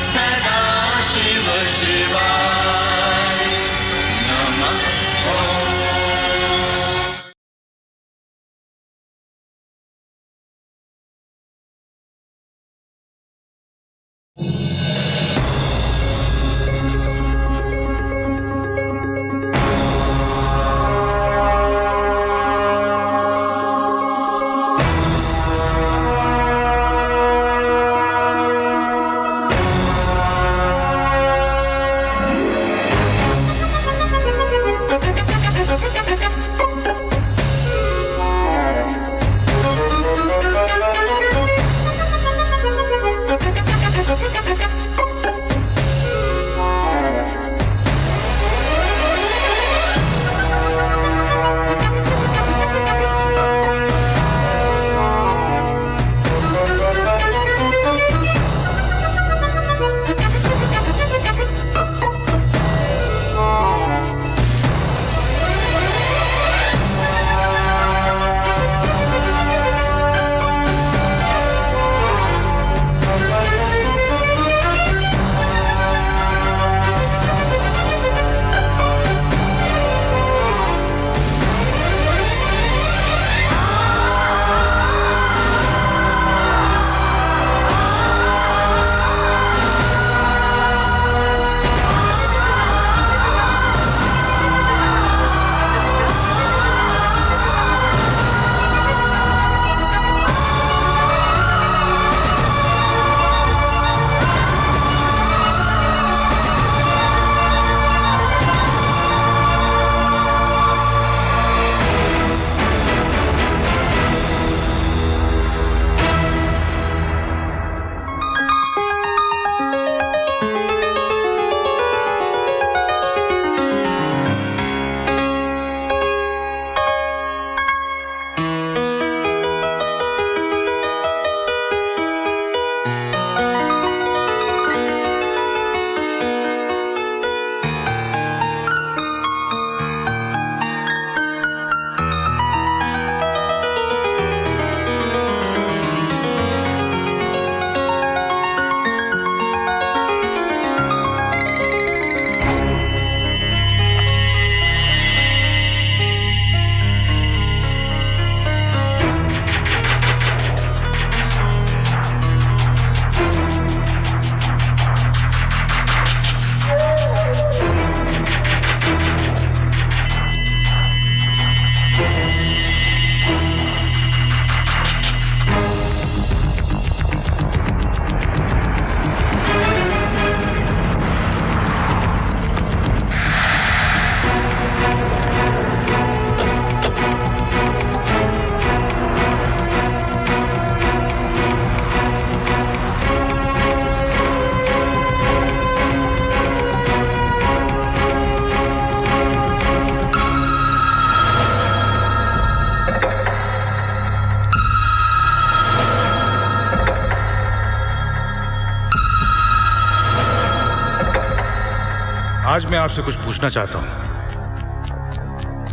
सदा शिव शिवाय नमः ओम। आज मैं आपसे कुछ पूछना चाहता हूं।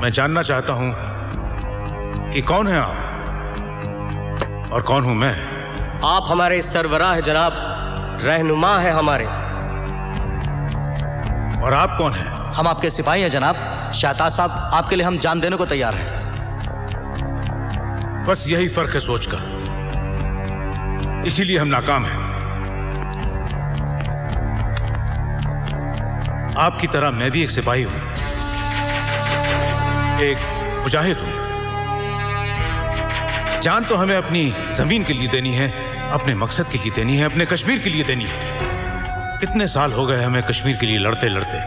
मैं जानना चाहता हूं कि कौन है आप और कौन हूं मैं। आप हमारे सरवराह हैं जनाब, रहनुमा है हमारे। और आप कौन हैं? हम आपके सिपाही हैं जनाब। शाहताज साहब, आपके लिए हम जान देने को तैयार हैं। बस यही फर्क है सोच का, इसीलिए हम नाकाम हैं। आपकी तरह मैं भी एक सिपाही हूं, एक मुजाहिद हूं। जान तो हमें अपनी जमीन के लिए देनी है, अपने मकसद के लिए देनी है, अपने कश्मीर के लिए देनी है। कितने साल हो गए हमें कश्मीर के लिए लड़ते लड़ते।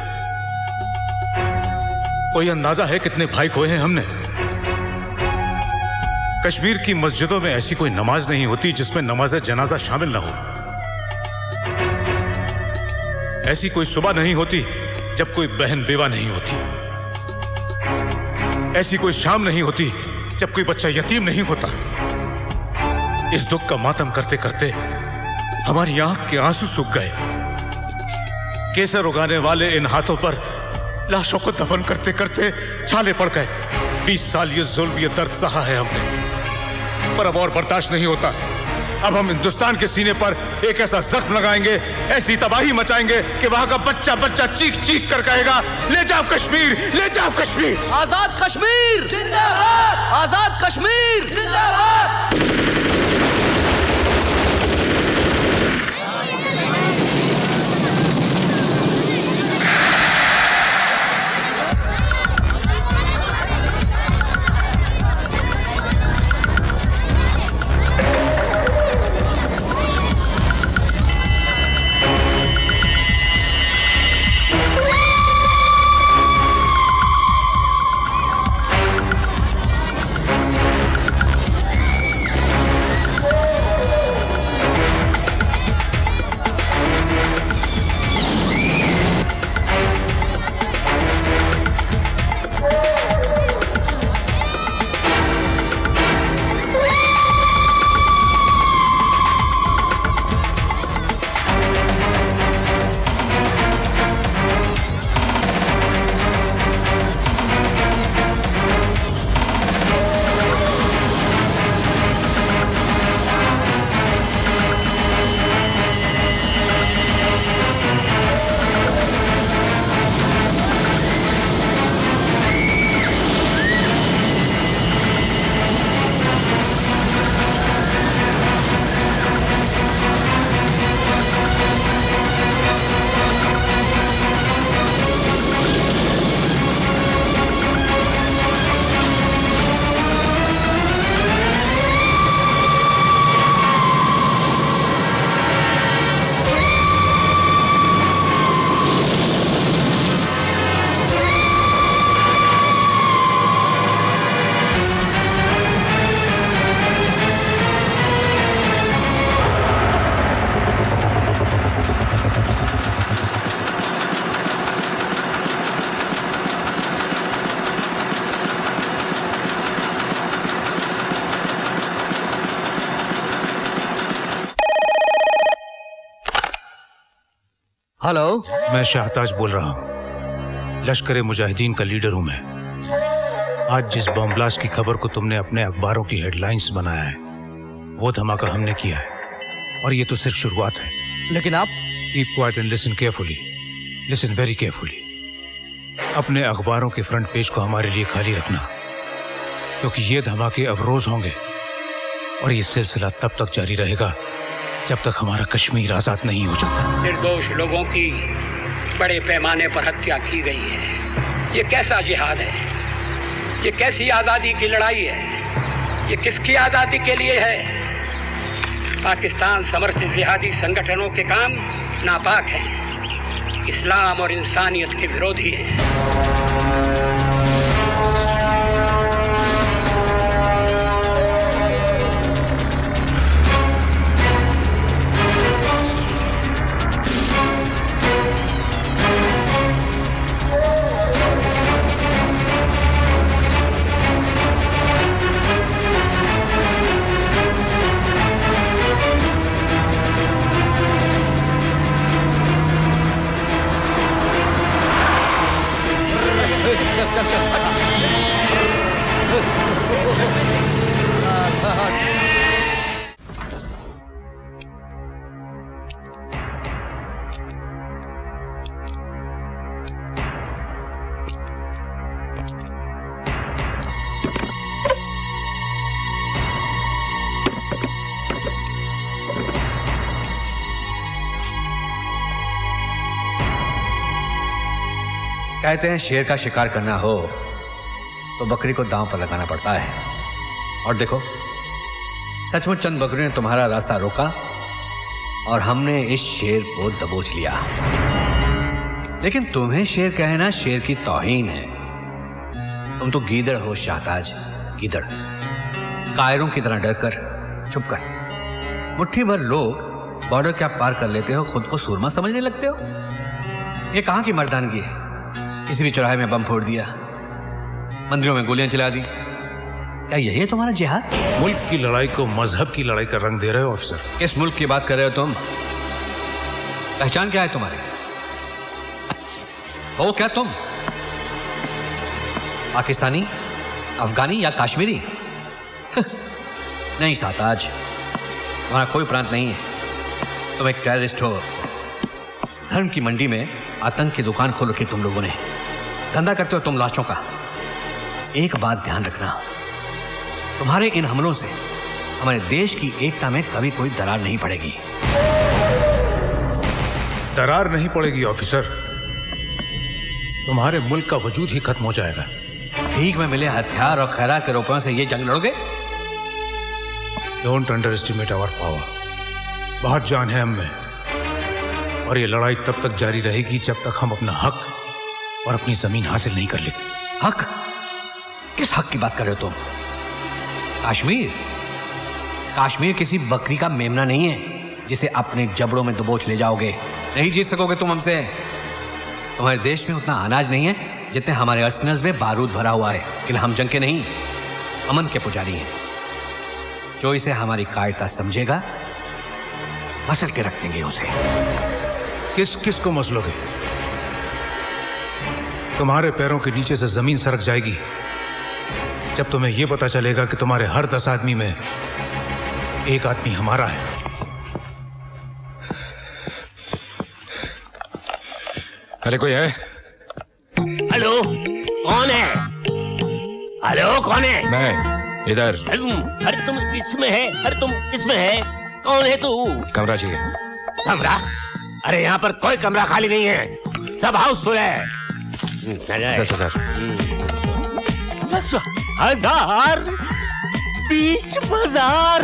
कोई अंदाजा है कितने भाई खोए हैं हमने। कश्मीर की मस्जिदों में ऐसी कोई नमाज नहीं होती जिसमें नमाज जनाजा शामिल ना हो। ऐसी कोई सुबह नहीं होती जब कोई बहन बेवा नहीं होती। ऐसी कोई शाम नहीं होती जब कोई बच्चा यतीम नहीं होता। इस दुख का मातम करते करते हमारी आंख के आंसू सूख गए। केसर उगाने वाले इन हाथों पर लाशों को दफन करते करते छाले पड़ गए। 20 साल ये जुल्म, ये दर्द सहा है हमने, पर अब और बर्दाश्त नहीं होता। अब हम हिंदुस्तान के सीने पर एक ऐसा जख्म लगाएंगे, ऐसी तबाही मचाएंगे कि वहां का बच्चा बच्चा चीख चीख कर कहेगा, ले जाओ कश्मीर, ले जाओ कश्मीर। आजाद कश्मीर जिंदाबाद, आजाद कश्मीर जिंदाबाद। हेलो, मैं शाहताज बोल रहा हूँ। लश्कर मुजाहिदीन का लीडर हूँ मैं। आज जिस बम ब्लास्ट की खबर को तुमने अपने अखबारों की हेडलाइंस बनाया है, वो धमाका हमने किया है और ये तो सिर्फ शुरुआत है। लेकिन आप keep quiet and listen carefully, listen very carefully. अपने अखबारों के फ्रंट पेज को हमारे लिए खाली रखना, क्योंकि ये धमाके अब रोज होंगे और ये सिलसिला तब तक जारी रहेगा जब तक हमारा कश्मीर आजाद नहीं हो जाता। निर्दोष लोगों की बड़े पैमाने पर हत्या की गई है। ये कैसा जिहाद है? ये कैसी आज़ादी की लड़ाई है? ये किसकी आज़ादी के लिए है? पाकिस्तान समर्थित जिहादी संगठनों के काम नापाक हैं, इस्लाम और इंसानियत के विरोधी हैं। कहते हैं शेर का शिकार करना हो तो बकरी को दांव पर लगाना पड़ता है। और देखो, सचमुच चंद बकरियों ने तुम्हारा रास्ता रोका और हमने इस शेर को दबोच लिया। लेकिन तुम्हें शेर कहना शेर की तौहीन है। तुम तो गीदड़ हो शाहताज, गीदड़। कायरों की तरह डरकर छुप कर मुट्ठी भर लोग बॉर्डर क्या पार कर लेते हो, खुद को सूरमा समझने लगते हो। ये कहां की मर्दानगी है? किसी भी चौराहे में बम फोड़ दिया, मंदिरों में गोलियां चला दी। क्या यही है तुम्हारा जिहाद? मुल्क की लड़ाई को मजहब की लड़ाई का रंग दे रहे हो ऑफिसर। किस मुल्क की बात कर रहे हो तुम? पहचान क्या है तुम्हारी? हो क्या तुम? पाकिस्तानी, अफगानी या कश्मीरी? नहीं शाहताज, तुम्हारा कोई प्रांत नहीं है, तुम एक टेररिस्ट हो। धर्म की मंडी में आतंक की दुकान खोल रखी तुम लोगों ने, धंधा करते हो तुम लाशों का। एक बात ध्यान रखना, तुम्हारे इन हमलों से हमारे देश की एकता में कभी कोई दरार नहीं पड़ेगी। दरार नहीं पड़ेगी ऑफिसर, तुम्हारे मुल्क का वजूद ही खत्म हो जाएगा। भीख में मिले हथियार और खैरात के रुपयों से ये जंग लड़ोगे? Don't underestimate our power. बहुत जान है हम में, और ये लड़ाई तब तक जारी रहेगी जब तक हम अपना हक और अपनी जमीन हासिल नहीं कर लेते। हक? किस हक की बात कर रहे हो तुम? कश्मीर? कश्मीर किसी बकरी का मेमना नहीं है जिसे अपने जबड़ों में दबोच ले जाओगे। नहीं जीत सकोगे तुम हमसे। तुम्हारे देश में उतना अनाज नहीं है जितने हमारे अर्सेनल्स में बारूद भरा हुआ है। लेकिन हम जंग के नहीं, अमन के पुजारी हैं। जो इसे हमारी कायरता समझेगा, मसल के रख देंगे उसे। किस किस को मसलोगे? तुम्हारे पैरों के नीचे से जमीन सरक जाएगी जब तुम्हें यह पता चलेगा कि तुम्हारे हर 10 आदमी में एक आदमी हमारा है। अरे कोई है? हेलो, कौन है? हेलो, कौन है? मैं इधर। अरे तुम किसमें है? अरे तुम किसमें है? कौन है तू? कमरा चाहिए। कमरा? अरे यहाँ पर कोई कमरा खाली नहीं है, सब हाउसफुल है। 10,000। 10,000? बीच बाजार?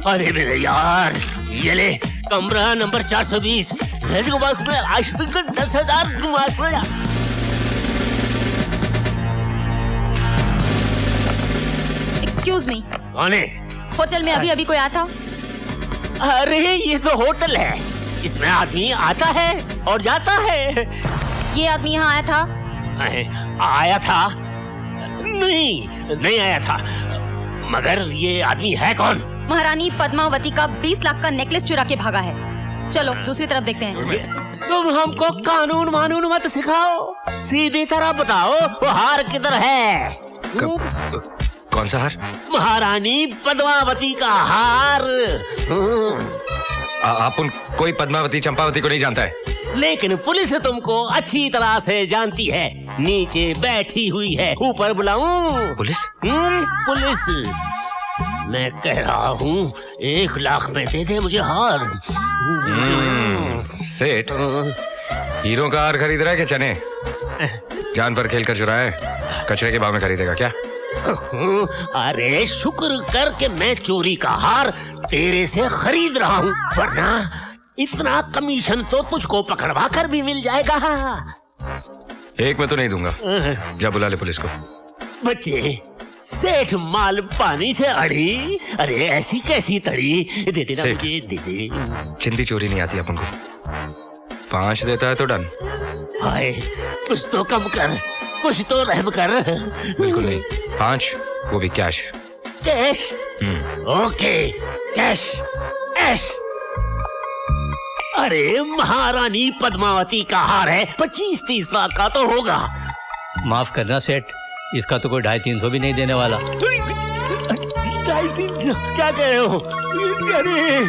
अरे मेरे यार, ये ले कमरा नंबर 420। 10,000। एक्सक्यूज मी, कौन है? होटल में अभी अभी कोई आया था? अरे ये तो होटल है, इसमें आदमी आता है और जाता है। ये आदमी यहाँ आया था? आया था? नहीं आया था। मगर ये आदमी है कौन? महारानी पद्मावती का 20 लाख का नेकलेस चुरा के भागा है। चलो दूसरी तरफ देखते हैं। तुम हमको कानून मानून मत सिखाओ, सीधी तरह बताओ वो हार किधर है? कौन सा हार? महारानी पद्मावती का हार। आप कोई पद्मावती चंपावती को नहीं जानता है? लेकिन पुलिस तुमको अच्छी तरह से जानती है। नीचे बैठी हुई है, ऊपर बुलाऊं? पुलिस? पुलिस? मैं कह रहा हूँ 1 लाख में दे दे मुझे हार। सेठ, हीरो का हार खरीद रहा है कि चने? जान पर खेल कर चुराया है, कचरे के भाव में खरीदेगा क्या? अरे शुक्र कर के मैं चोरी का हार तेरे से खरीद रहा हूँ, वरना इतना कमीशन तो तुझको पकड़वा कर भी मिल जाएगा। एक में तो नहीं दूंगा। जा बुला ले पुलिस को। बच्चे, सेठ माल पानी से अड़ी, अरे ऐसी कैसी तड़ी? दे देना मुझे, दे दे। चिंदी चोरी नहीं आती अपन को। 5 देता है तो डन। हाय, कुछ तो कम कर, कुछ तो रहम कर। बिल्कुल नहीं, 5, वो भी cash. Cash? Okay, cash, cash. अरे महारानी पद्मावती का हार है, 25-30 लाख का तो होगा। माफ करना सेठ, इसका तो कोई 250-300 भी नहीं देने वाला। 250-300 क्या कह रहे हो? अरे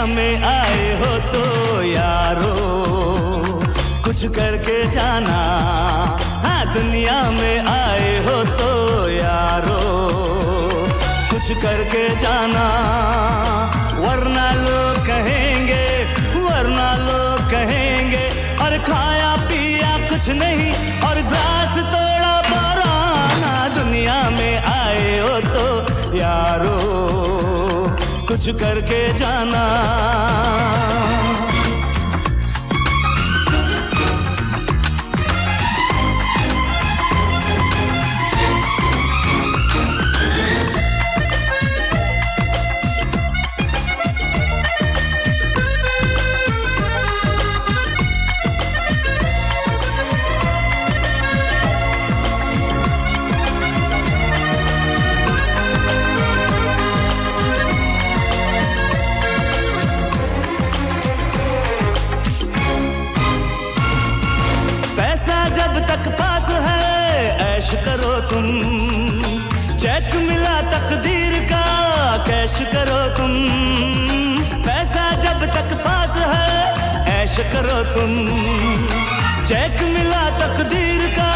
में आए हो तो यारो कुछ करके जाना। हाँ, दुनिया में आए हो तो यारो कुछ करके जाना, वरना लोग कहेंगे और खाया पिया कुछ नहीं और घास तोड़ा पराना। दुनिया में आए हो तो यारो कुछ कुछ करके जाना। तुम चेक मिला तकदीर का कैश करो तुम, पैसा जब तक पास है ऐश करो तुम। चेक मिला तकदीर का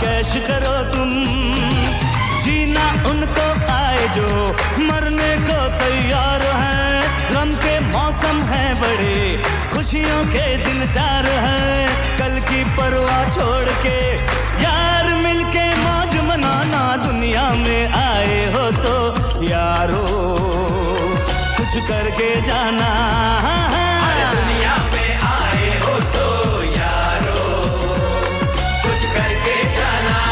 कैश करो तुम। जीना उनको आए जो मरने को तैयार हैं। गम के मौसम है बड़े खुशियों के दिन चार हैं। कल की परवाह छोड़ के यार मिलके मौज मनाना। दुनिया में आए हो तो यारो कुछ करके जाना। दुनिया में आए हो तो यारो कुछ करके जाना।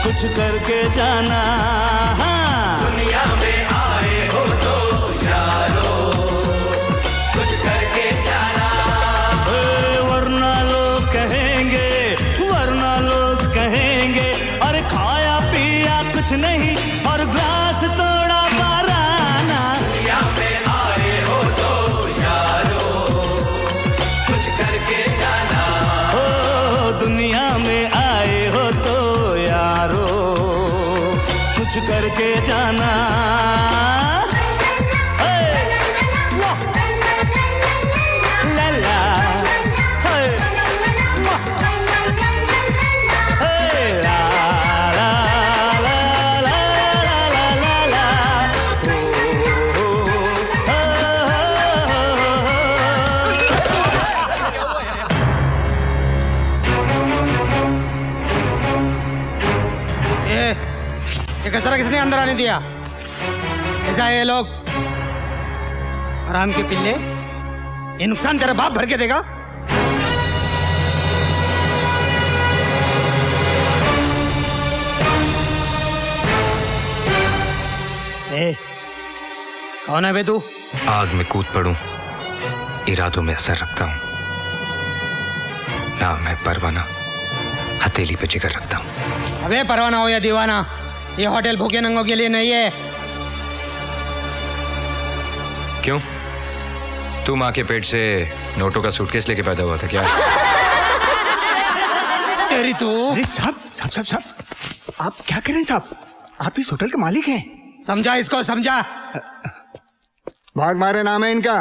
कुछ करके जाना। दुनिया में आए हो तो यारो कुछ करके जाना। वरना लोग कहेंगे, वरना लोग कहेंगे अरे खाया पिया कुछ नहीं और ग्लास तोड़ा बाराना। दुनिया में आए हो तो यारो कुछ करके जाना। ओ दुनिया में आए हो तो यारो कुछ करके जाना। लाला ये कचरा किसने अंदर आने दिया? ऐसा है ये लोग आराम के पिल्ले, ये नुकसान तेरा बाप भर के देगा। कौन है बे तू? आग में कूद पड़ूं इरादों में असर रखता हूं। नाम है परवाना, हथेली पे जिगर रखता हूं। अबे परवाना हो या दीवाना, ये होटल भूखे नंगों के लिए नहीं है। क्यों? तू माँ के पेट से नोटों का सूटकेस लेके पैदा हुआ था क्या? तेरी तू। अरे साहब साहब साहब साहब, आप क्या कर रहे हैं साहब? आप इस होटल के मालिक हैं। समझा इसको, समझा। भाग मारे नाम है इनका।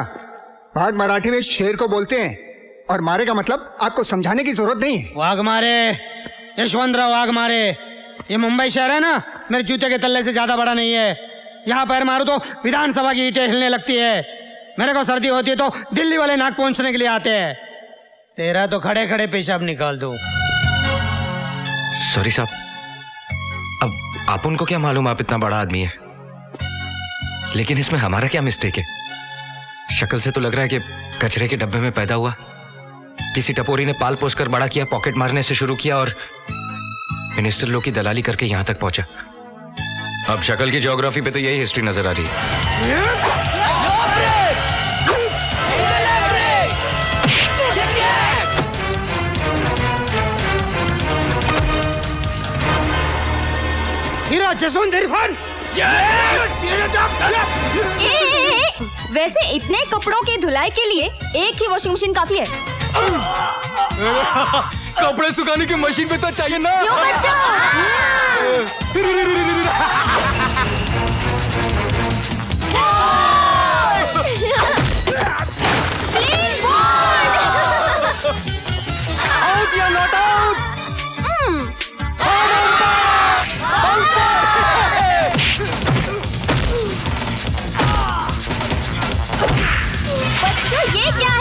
भाग मराठी में शेर को बोलते हैं और मारे का मतलब आपको समझाने की जरूरत नहीं है। वाघ मारे, यशवंतराव वाघ मारे। ये मुंबई शहर है ना, मेरे जूते के तल्ले से ज्यादा बड़ा नहीं है। यहाँ पैर मारो तो विधानसभा की ईंटें हिलने लगती है। मेरे को सर्दी होती है तो दिल्ली वाले नाक पहुंचने के लिए आते हैं। तेरा तो खड़े खड़े पेशाब निकाल दो। सॉरी साहब, अब आप उनको क्या मालूम आप इतना बड़ा आदमी है। लेकिन इसमें हमारा क्या मिस्टेक है? शक्ल से तो लग रहा है कि कचरे के डब्बे में पैदा हुआ। किसी टपोरी ने पाल पोस कर बड़ा किया, पॉकेट मारने से शुरू किया और मिनिस्टर लोग की दलाली करके यहां तक पहुंचा। अब शक्ल की ज्योग्राफी पे तो यही हिस्ट्री नजर आ रही है। हीरा जसवंत इरफान वैसे इतने कपड़ों की धुलाई के लिए एक ही वॉशिंग मशीन काफी है। कपड़े सुखाने की मशीन पे तो चाहिए ना। क्यों बच्चा? आउट या नॉट आउट? बच्चों ये क्या है?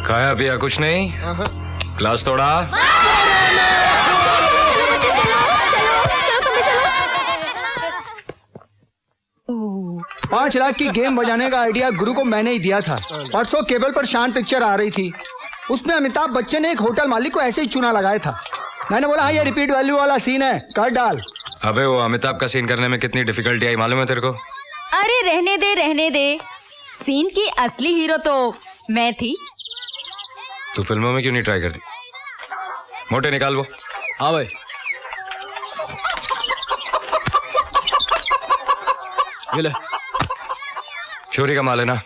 खाया पिया कुछ नहीं? क्लास तोड़ा? चलो 5 लाख की गेम बजाने का आइडिया गुरु को मैंने ही दिया था। परसों केबल पर शान पिक्चर आ रही थी, उसमें अमिताभ बच्चन ने एक होटल मालिक को ऐसे ही चुना लगाया था। मैंने बोला हाँ ये रिपीट वैल्यू वाला सीन है, कर डाल। अबे वो अमिताभ का सीन करने में कितनी डिफिकल्टी आई मालूम है तेरे को? अरे रहने दे। सीन की असली हीरो तो मैं थी। तू फिल्मों में क्यों नहीं ट्राई करती? मोटे निकाल वो। हाँ भाई। ये ले। चोरी का माल है ना,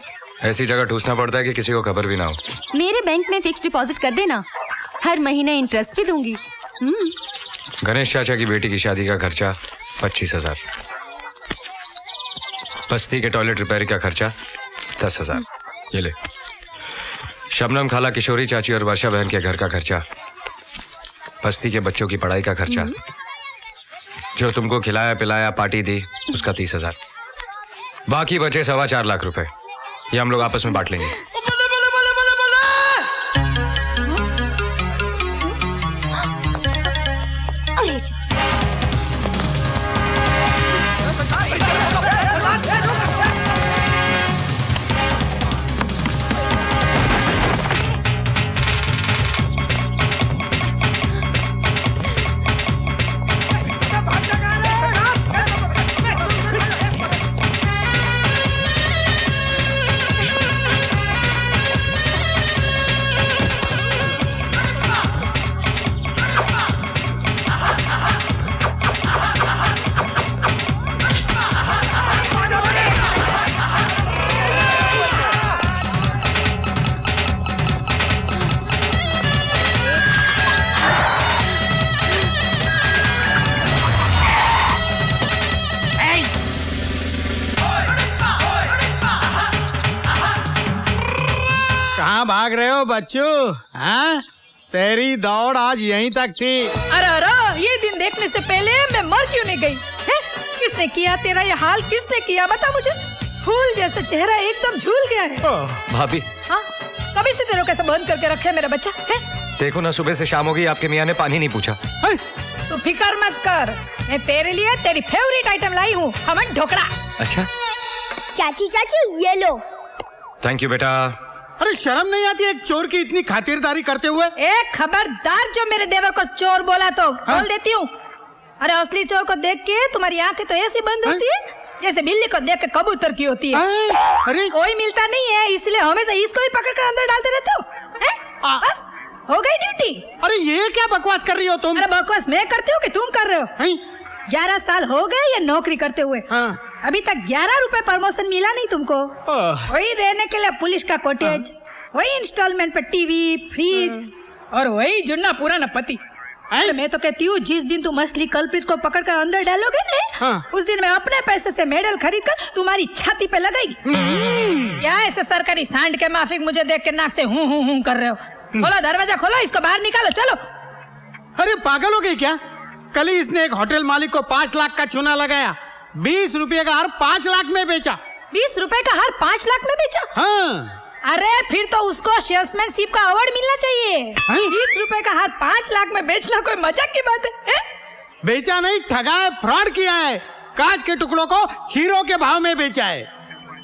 ऐसी जगह ठूसना पड़ता है कि किसी को खबर भी ना हो। मेरे बैंक में फिक्स डिपॉजिट कर देना, हर महीने इंटरेस्ट भी दूंगी। गणेश चाचा की बेटी की शादी का खर्चा 25,000। बस्ती के टॉयलेट रिपेयर का खर्चा 10,000। ये ले। शबनम खाला, किशोरी चाची और वर्षा बहन के घर का खर्चा, बस्ती के बच्चों की पढ़ाई का खर्चा, जो तुमको खिलाया पिलाया पार्टी दी उसका 30,000, बाकी बचे 4.25 लाख रुपए। ये हम लोग आपस में बांट लेंगे। कहाँ भाग रहे हो बच्चों? हाँ, तेरी दौड़ आज यहीं तक थी। अरे ये दिन देखने से पहले मैं मर क्यों नहीं गई? है? किसने किया तेरा ये हाल? किसने किया बता मुझे। फूल जैसा चेहरा एकदम झूल गया है। भाभी, हाँ, कभी से तेरे को कैसे बंद करके रखे मेरा बच्चा है? देखो ना, सुबह से शाम हो गई, आपके मियाँ ने पानी नहीं पूछा। तू फिकर मत कर, मैं तेरे लिए तेरी फेवरेट आइटम लाई हूँ, खमन ढोकला। अच्छा चाची चाची ये लो। थैंक यू बेटा। अरे शर्म नहीं आती एक चोर की इतनी खातिरदारी करते हुए? एक खबरदार जो मेरे देवर को चोर बोला तो बोल देती हूँ। अरे असली चोर को देख के तुम्हारी आंखें तो ऐसी बंद होती है जैसे बिल्ली को देख के कबूतर की होती है। अरे कोई मिलता नहीं है इसलिए हमेशा इसको ही पकड़ कर अंदर डालते रहते हो। बस हो गई ड्यूटी। अरे ये क्या बकवास कर रही हो तुम? अरे बकवास मैं करती हूँ कि तुम कर रहे हो? 11 साल हो गए ये नौकरी करते हुए। अभी तक 11 रुपए प्रमोशन मिला नहीं तुमको। वही रहने के लिए पुलिस का कॉटेज, वही इंस्टॉलमेंट पे टीवी, फ्रिज और वही जुन्ना पुराना पति। मैं तो कहती हूँ जिस दिन तुम असली कल्प्रिट को पकड़ कर अंदर डालोगे ना, उस दिन मैं अपने पैसे से मेडल खरीद कर तुम्हारी छाती पे लगाएगी। क्या ऐसे सरकारी सांड के माफिक मुझे देख के नाक से हूँ कर रहे हो? खोलो दरवाजा, खोलो, इसको बाहर निकालो, चलो। अरे पागल हो गई क्या? कल ही इसने एक होटल मालिक को 5 लाख का चूना लगाया, 20 रुपये का हर 5 लाख में बेचा। 20 रुपए का हार 5 लाख में बेचा? हाँ। अरे फिर तो उसको सेल्समैनशिप का अवार्ड मिलना चाहिए। 20 रुपए का हार 5 लाख में बेचना कोई मजाक की बात है? बेचा नहीं, ठगा है, फ्रॉड किया है। कांच के टुकड़ों को हीरो के भाव में बेचा है।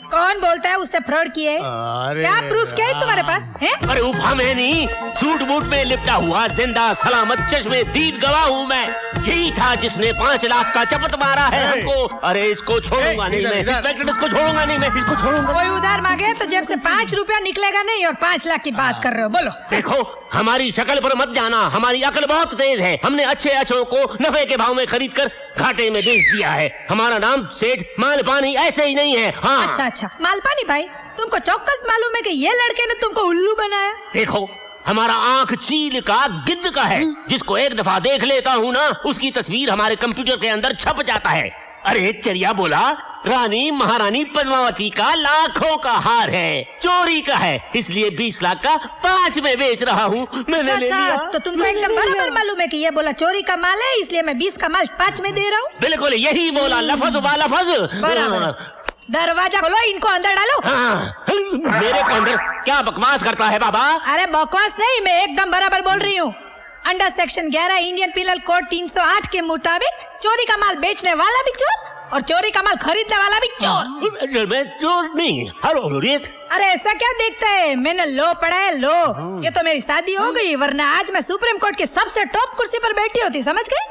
कौन बोलता है उससे फ्रॉड किए? क्या प्रूफ क्या है तुम्हारे पास? है? अरे उफा मैं नहीं, सूट बूट में लिपटा हुआ जिंदा सलामत चश्मे दीद गवाह हूँ मैं। यही था जिसने 5 लाख का चपत मारा है हमको। अरे इसको छोड़ूंगा नहीं मैं, इंस्पेक्टर इसको छोड़ूंगा नहीं मैं, इसको छोड़ूंगा। कोई उधार मांगे तो जेब से 5 रुपया निकलेगा नहीं, और 5 लाख की बात कर रहे हो। बोलो। देखो हमारी शक्ल पर मत जाना, हमारी अकल बहुत तेज है। हमने अच्छे अच्छों को नफे के भाव में खरीद कर घाटे में बेच दिया है। हमारा नाम सेठ मालपानी ऐसे ही नहीं है। हाँ अच्छा, मालपानी भाई, तुमको चौकस मालूम है कि ये लड़के ने तुमको उल्लू बनाया? देखो हमारा आंख चील का गिद्ध का है। जिसको एक दफा देख लेता हूँ ना, उसकी तस्वीर हमारे कंप्यूटर के अंदर छप जाता है। अरे चिड़िया बोला, रानी महारानी पद्मावती का लाखों का हार है, चोरी का है, इसलिए 20 लाख का 5 में बेच रहा हूँ। मैंने ले लिया। तो तुमको एकदम बराबर मालूम है कि ये बोला चोरी का माल है, इसलिए मैं 20 का माल 5 में दे रहा हूँ। बिल्कुल यही बोला, लफज बा लफज। दरवाजा खोलो, इनको अंदर डालो। हाँ, मेरे को अंदर क्या बकवास करता है बाबा? अरे बकवास नहीं, मैं एकदम बराबर बोल रही हूँ। Under section 11 Indian penal code 308 के मुताबिक चोरी का माल बेचने वाला भी चोर और चोरी का माल खरीदने वाला भी चोर। मैं चोर नहीं। अरे ऐसा क्या देखता है, मैंने लो पढ़ा है लो। ये तो मेरी शादी हो गई, वरना आज मैं सुप्रीम कोर्ट की सबसे टॉप कुर्सी पर बैठी होती, समझ गए?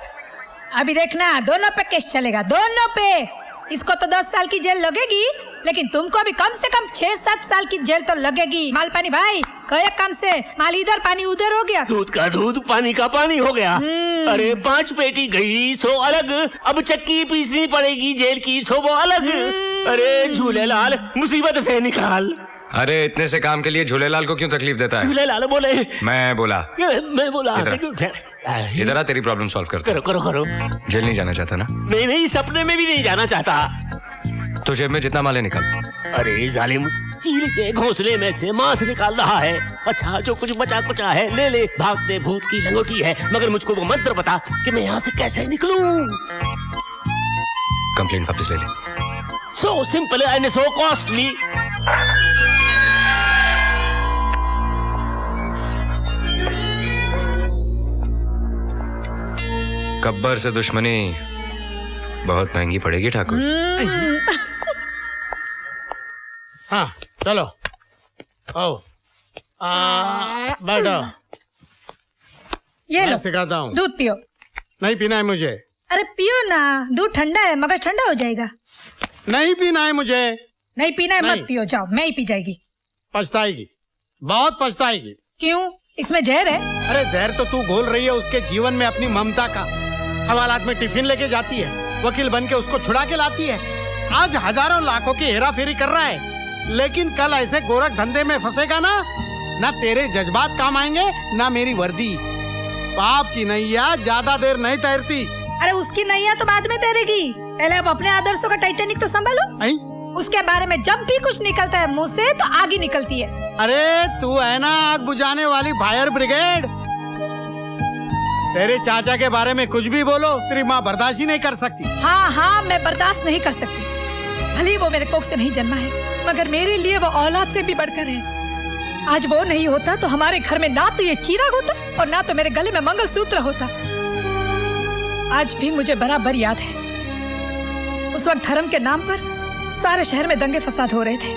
अभी देखना, दोनों पे केस चलेगा, दोनों पे। इसको तो 10 साल की जेल लगेगी, लेकिन तुमको भी कम से कम 6-7 साल की जेल तो लगेगी। मालपानी भाई, कई काम से माल इधर पानी उधर हो गया। दूध का दूध, पानी का पानी हो गया। अरे 5 पेटी गई सो अलग, अब चक्की पीसनी पड़ेगी जेल की सो वो अलग। अरे झूलेलाल मुसीबत से निकाल। अरे इतने से काम के लिए झूलेलाल को क्यों तकलीफ देता है? झूलेलाल बोले। मैं बोला। इधर आ, तेरी प्रॉब्लम सॉल्व करता हूं। करो। जेल नहीं जाना चाहता ना? नहीं, सपने में भी नहीं जाना चाहता। तो जेब में जितना माल है निकाल। अरे जालिम, चील के घोंसले में से मांस निकाल रहा है। अच्छा जो कुछ बचा कुचा है ले ले, भागते भूत की लंगोटी है, मगर मुझको वो मंत्र बता कि मैं यहाँ से कैसे निकलूं। कंप्लेंट वापस ले ले। So simple and so costly. Gabbar से दुश्मनी बहुत महंगी पड़ेगी ठाकुर। हाँ चलो आओ, बैठो। ये लो, सिखाता हूँ। दूध पियो। नहीं पीना है मुझे। अरे पियो ना, दूध ठंडा है, मगज ठंडा हो जाएगा। नहीं पीना है मुझे। नहीं पीना है, नहीं। मत पियो, जाओ, मैं ही पी जाएगी। पछताएगी, बहुत पछताएगी। क्यों, इसमें जहर है? अरे जहर तो तू घोल रही है उसके जीवन में अपनी ममता का। हवालात में टिफिन लेके जाती है, वकील बन के उसको छुड़ा के लाती है। आज हजारों लाखों की हेरा फेरी कर रहा है, लेकिन कल ऐसे गोरख धंधे में फंसेगा ना तेरे जज्बात काम आएंगे ना मेरी वर्दी। पाप की नैया ज्यादा देर नहीं तैरती। अरे उसकी नैया तो बाद में तैरेगी, पहले अब अपने आदर्शों का टाइटेनिक तो संभालो। उसके बारे में जब भी कुछ निकलता है मुंह से तो आग ही निकलती है। अरे तू है ना आग बुझाने वाली फायर ब्रिगेड। तेरे चाचा के बारे में कुछ भी बोलो, तेरी माँ बर्दाश्त ही नहीं कर सकती। हाँ, मैं बर्दाश्त नहीं कर सकती। भले ही वो मेरे कोख से नहीं जन्मा है, मगर मेरे लिए वो औलाद से भी बढ़कर है। आज वो नहीं होता तो हमारे घर में ना तो ये चिराग होता और ना तो मेरे गले में मंगलसूत्र होता। आज भी मुझे बराबर याद है, उस वक्त धर्म के नाम पर सारे शहर में दंगे फसाद हो रहे थे।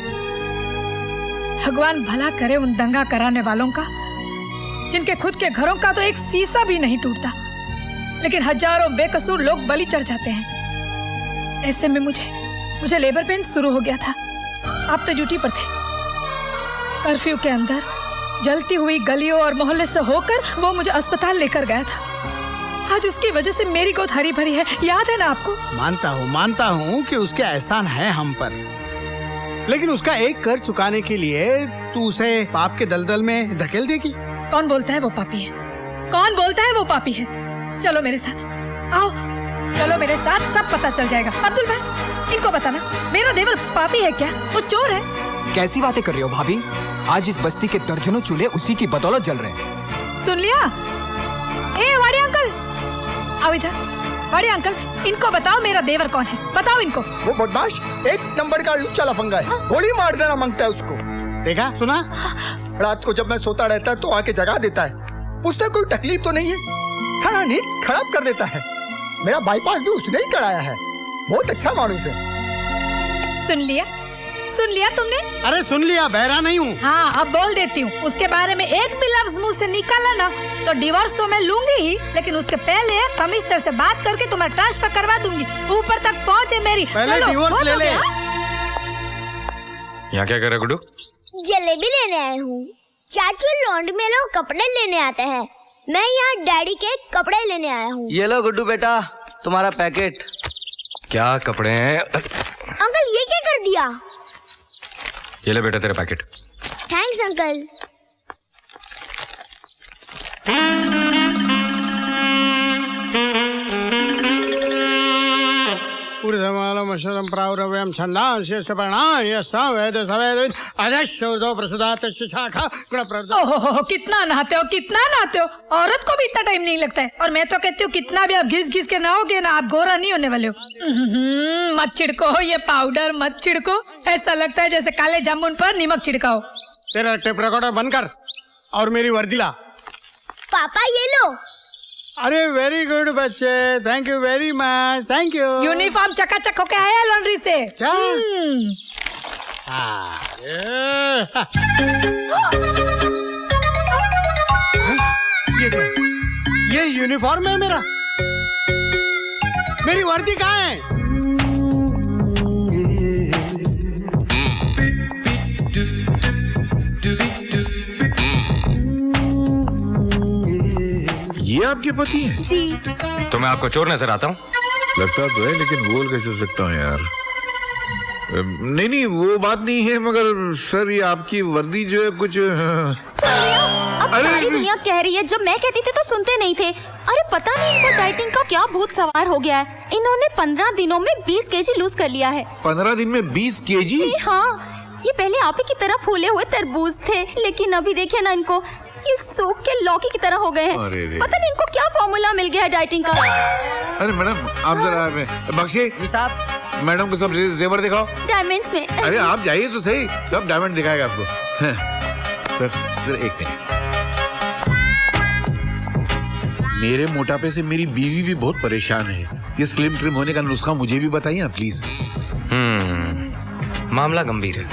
भगवान भला करे उन दंगा कराने वालों का, जिनके खुद के घरों का तो एक शीशा भी नहीं टूटता, लेकिन हजारों बेकसूर लोग बलि चढ़ जाते हैं। ऐसे में मुझे लेबर पेन शुरू हो गया था। आप तो ड्यूटी पर थे। कर्फ्यू के अंदर जलती हुई गलियों और मोहल्ले से होकर वो मुझे अस्पताल लेकर गया था। आज उसकी वजह से मेरी गोद हरी भरी है, याद है ना आपको? मानता हूँ कि उसके एहसान है हम पर, लेकिन उसका एक कर चुकाने के लिए तू उसे पाप के दलदल में धकेल देगी। कौन बोलता है वो पापी है? कौन बोलता है वो पापी है? चलो मेरे साथ, आओ चलो मेरे साथ, सब पता चल जाएगा। अब्दुल भाई, इनको बताना मेरा देवर पापी है क्या? वो चोर है? कैसी बातें कर रही हो भाभी? आज इस बस्ती के दर्जनों चूल्हे उसी की बदौलत जल रहे हैं। सुन लिया? ए वाड़ी अंकल, आओ इधर। बड़े अंकल, इनको बताओ मेरा देवर कौन है, बताओ इनको। वो बदमाश एक नंबर का लुच्चा लफंगा है, गोली मार देना मांगता है उसको। देखा सुना? रात को जब मैं सोता रहता है तो आके जगा देता है, उससे कोई तकलीफ तो नहीं है, सारा नींद खराब कर देता है। मेरा बाईपास भी उसने ही कराया है, बहुत अच्छा मानुस है। सुन लिया तुमने? अरे सुन लिया, बहरा नहीं हूँ। हाँ, अब बोल देती हूँ। उसके बारे में एक भी लफ्ज मुंह से निकाला ना तो डिवोर्स तो मैं लूंगी ही, लेकिन उसके पहले कमिश्नर से बात करके तुम्हें ट्रांसफर करवा दूंगी, ऊपर तक पहुँचे मेरी। पहले डिवोर्स ले ले। यहाँ क्या कर रहा गुड्डू? जलेबी लेने आए हूँ। चाचू लॉन्ड्री में लोग कपड़े लेने आते हैं, मैं यहाँ डैडी के कपड़े लेने आया हूँ। ये लो गुड्डू बेटा तुम्हारा पैकेट। क्या कपड़े हैं? अंकल ये क्या कर दिया? ये ले बेटा तेरा पैकेट। Thanks uncle. ऊर्ध्वमालमशरं प्रावरव्यं छन्दांस्य सपर्णां यस्तां वेद सवेद अजश्शूर्धो प्रसुदात शाखा गुणप्रद। ओहो, कितना नहाते हो, कितना नहाते हो। औरत को भी इतना टाइम नहीं लगता है, और मैं तो कहती हूँ कितना भी आप घिस घिस के नहाओगे ना, आप गोरा नहीं होने वाले हो। मत छिड़को ये पाउडर, मत छिड़को, ऐसा लगता है जैसे काले जामुन पर नमक छिड़काओ। तेरा टेप रिकॉर्डर बंद कर और मेरी वर्दी ला। पापा ये लो। अरे वेरी गुड बच्चे, thank you very much, thank you. Uniform चकाचक होके आया लॉन्ड्री से। क्या? ये यूनिफॉर्म है मेरा, मेरी वर्दी कहाँ है? ये आपके पति हैं? जी। तो मैं आपको चोर नजर आता हूँ? लगता तो है, लेकिन बोल कैसे सकता हूँ यार। नहीं नहीं वो बात नहीं है, मगर सर ये आपकी वर्दी जो है कुछ अब सारी दुनिया कह रही है, जब मैं कहती थी तो सुनते नहीं थे। अरे पता नहीं इनको डाइटिंग का क्या भूत सवार हो गया है। इन्होंने 15 दिनों में 20 केजी लूज कर लिया है। 15 दिन में 20 केजी? जी हाँ, ये पहले आप ही की तरह फूले हुए तरबूज थे, लेकिन अभी देखिए ना इनको, ये सूख के लौकी की तरह हो गए हैं। पता नहीं इनको क्या फॉर्मूला मिल गया है डाइटिंग का। अरे मैडम आप जरा बख्शे साहब, मैडम को सब जेवर दिखाओ। डायमंड्स में। अरे आप जाइए तो सही, सब डायमंड दिखाएगा आपको। सर जरा एक मिनट, मेरे मोटापे से मेरी बीवी भी बहुत परेशान है, ये स्लिम ट्रिम होने का नुस्खा मुझे भी बताइए ना प्लीज। मामला गंभीर है,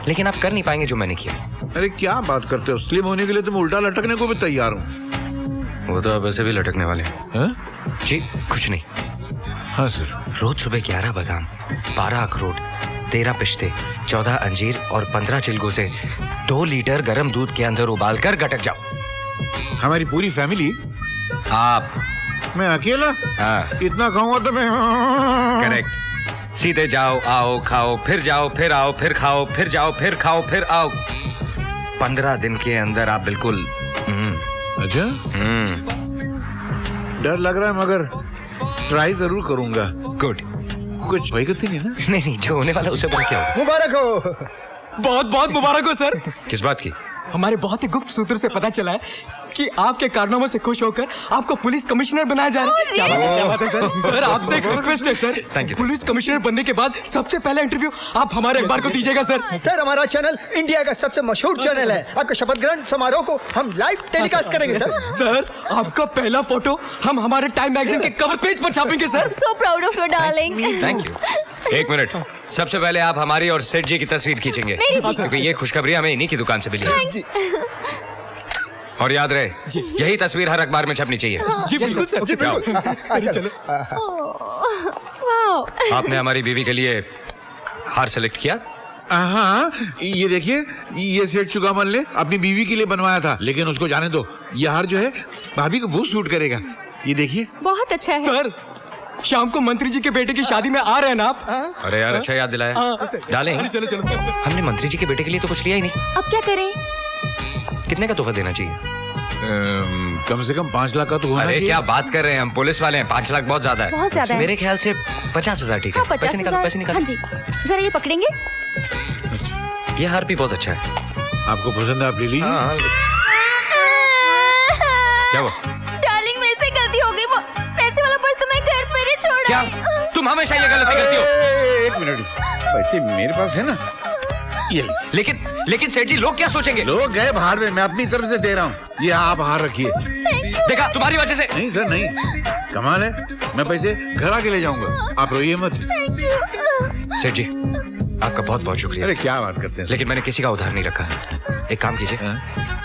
लेकिन आप कर नहीं पाएंगे जो मैंने किया। अरे क्या बात करते हो, स्लिम होने के लिए तो मैं उल्टा लटकने को भी तैयार हूँ। वो तो आप वैसे भी लटकने वाले हैं। जी कुछ नहीं। हाँ सर। रोज सुबह 11 बादाम, 12 अखरोट, 13 पिस्ते, 14 अंजीर और 15 चिलगों से 2 लीटर गर्म दूध के अंदर उबाल कर गटक जाओ। हमारी पूरी फैमिली? आप? मैं अकेला? हाँ। इतना खाऊंगा तो मैं। करेक्ट। सीधे जाओ, आओ, खाओ, फिर जाओ, फिर आओ, फिर खाओ, फिर जाओ, फिर खाओ, फिर आओ। 15 दिन के अंदर आप बिल्कुल। अच्छा। डर लग रहा है, मगर ट्राई जरूर करूंगा। गुड। कुछ भाई करती नहीं ना? नहीं, जो होने वाला उसे बड़ा क्या हो। मुबारक हो। बहुत बहुत मुबारक हो सर। किस बात की? हमारे बहुत ही गुप्त सूत्र से पता चला है कि आपके कारनामों से खुश होकर आपको पुलिस कमिश्नर बनाया जा रहा है। क्या बात है सर। सर आपसे एक रिक्वेस्ट है sir. Thank you. Police commissioner बनने के बाद सबसे पहला इंटरव्यू आप हमारे अखबार को दीजिएगा सर। सर हमारा चैनल इंडिया का सबसे मशहूर चैनल है, आपके शपथ ग्रहण समारोह को हम लाइव टेलीकास्ट करेंगे सर। सर आपका पहला फोटो हम हमारे टाइम मैगजीन के कवर पेज पर छापेंगे sir. So proud of you, darling. Thank you. एक मिनट, सबसे पहले आप हमारी और सेठ जी की तस्वीर खींचेंगे, क्योंकि ये खुशखबरी हमें इन्हीं की दुकान से मिली है। और याद रहे, यही तस्वीर हर अखबार में छपनी चाहिए। जी बिल्कुल सर। जी बिल्कुल। वाह। आपने हमारी बीवी के लिए हार सेलेक्ट किया? हाँ, ये देखिए, ये सेठ चुकामल ने अपनी बीवी के लिए बनवाया था, लेकिन उसको जाने दो, ये हार जो है भाभी को बहुत सूट करेगा। ये देखिए। बहुत अच्छा है सर। शाम को मंत्री जी के बेटे की शादी में आ रहे हैं ना आप? अरे यार अच्छा याद दिलाया। डालें। चलो चलो। हमने मंत्री जी के बेटे के लिए तो कुछ लिया ही नहीं। अब क्या करें? कितने का तोहफा देना चाहिए? कम से कम 5 लाख का तो होना अरे चाहिए। क्या बात कर रहे हैं, हम पुलिस वाले हैं, 5 लाख बहुत ज्यादा है। बहुत ज्यादा है। मेरे ख्याल से 50,000 ठीक है। हाँ, पैसे निकालो, पैसे निकालो। हाँ जी, जरा ये पकड़ेंगे। ये हार भी बहुत अच्छा है। आपको पसंद है, आप ले लीजिए। हाँ। क्या हुआ? डार्लिंग मेरे से गलती हो गई, वो पैसे वाला पर्स तो मैं घर तुम हमेशा ये गलती करती हो। एक मिनट, पैसे मेरे पास है ना, ये लीजिए। लेकिन सेठ जी लोग क्या सोचेंगे? लोग गए बाहर में, मैं अपनी तरफ से दे रहा हूँ, ये आप हार रखिए। देखा, तुम्हारी वजह से। नहीं सर नहीं, कमाल है, मैं पैसे घर आके ले जाऊंगा, आप रोइए मत। सेठ जी आपका बहुत बहुत शुक्रिया। अरे क्या बात करते हैं, लेकिन मैंने किसी का उधार नहीं रखा। एक काम कीजिए,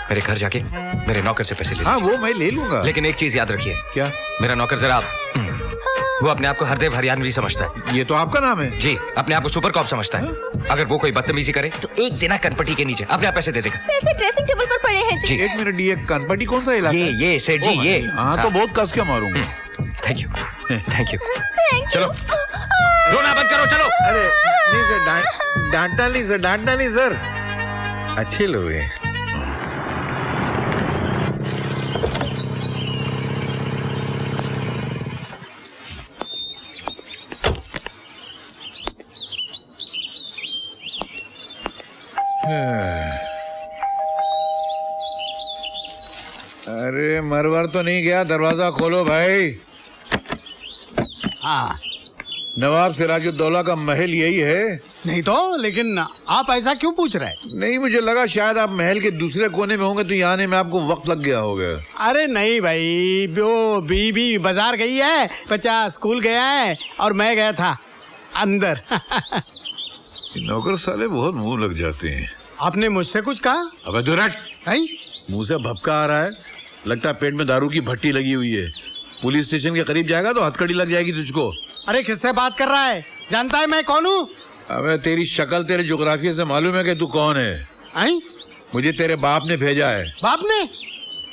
मेरे घर जाके मेरे नौकर से पैसे ले लीजिए। हाँ वो मैं ले लूंगा, लेकिन एक चीज याद रखिए। क्या? मेरा नौकर जरा वो अपने आप को हरदेव हरियाणवी समझता है। ये तो आपका नाम है जी, अपने आप को सुपर कॉप समझता है। अगर वो कोई बदतमीजी करे तो एक दिन कनपट्टी के नीचे अपने आप पैसे दे देगा। पैसे ड्रेसिंग टेबल पर पड़े हैं जी। एक मिनट, ये कनपट्टी कौन सा इलाका? ये सेठ जी ये। हाँ तो बहुत कस के मारूंगा। Thank you thank you. चलो रोना बंद करो, चलो। अरे नहीं सर, डांटना नहीं सर, अच्छे लोग हैं। अरे मरवर तो नहीं गया, दरवाजा खोलो भाई। हाँ नवाब सिराजुद्दौला का महल यही है? नहीं तो, लेकिन आप ऐसा क्यों पूछ रहे हैं? नहीं, मुझे लगा शायद आप महल के दूसरे कोने में होंगे तो यहाँ आने में आपको वक्त लग गया होगा। अरे नहीं भाई, वो बीबी बाजार गई है, बच्चा स्कूल गया है और मैं गया था अंदर। नौकर साले बहुत मुंह लग जाते हैं। आपने मुझसे कुछ कहा? अबे दुरट, मुंह से भपका आ रहा है, लगता है पेट में दारू की भट्टी लगी हुई है। पुलिस स्टेशन के करीब जाएगा तो हथकड़ी लग जाएगी तुझको। अरे किससे बात कर रहा है? जानता है मैं कौन हूँ? अबे तेरी शक्ल तेरे ज्योग्राफी से मालूम है कि तू कौन है। मुझे तेरे बाप ने भेजा है। बाप ने?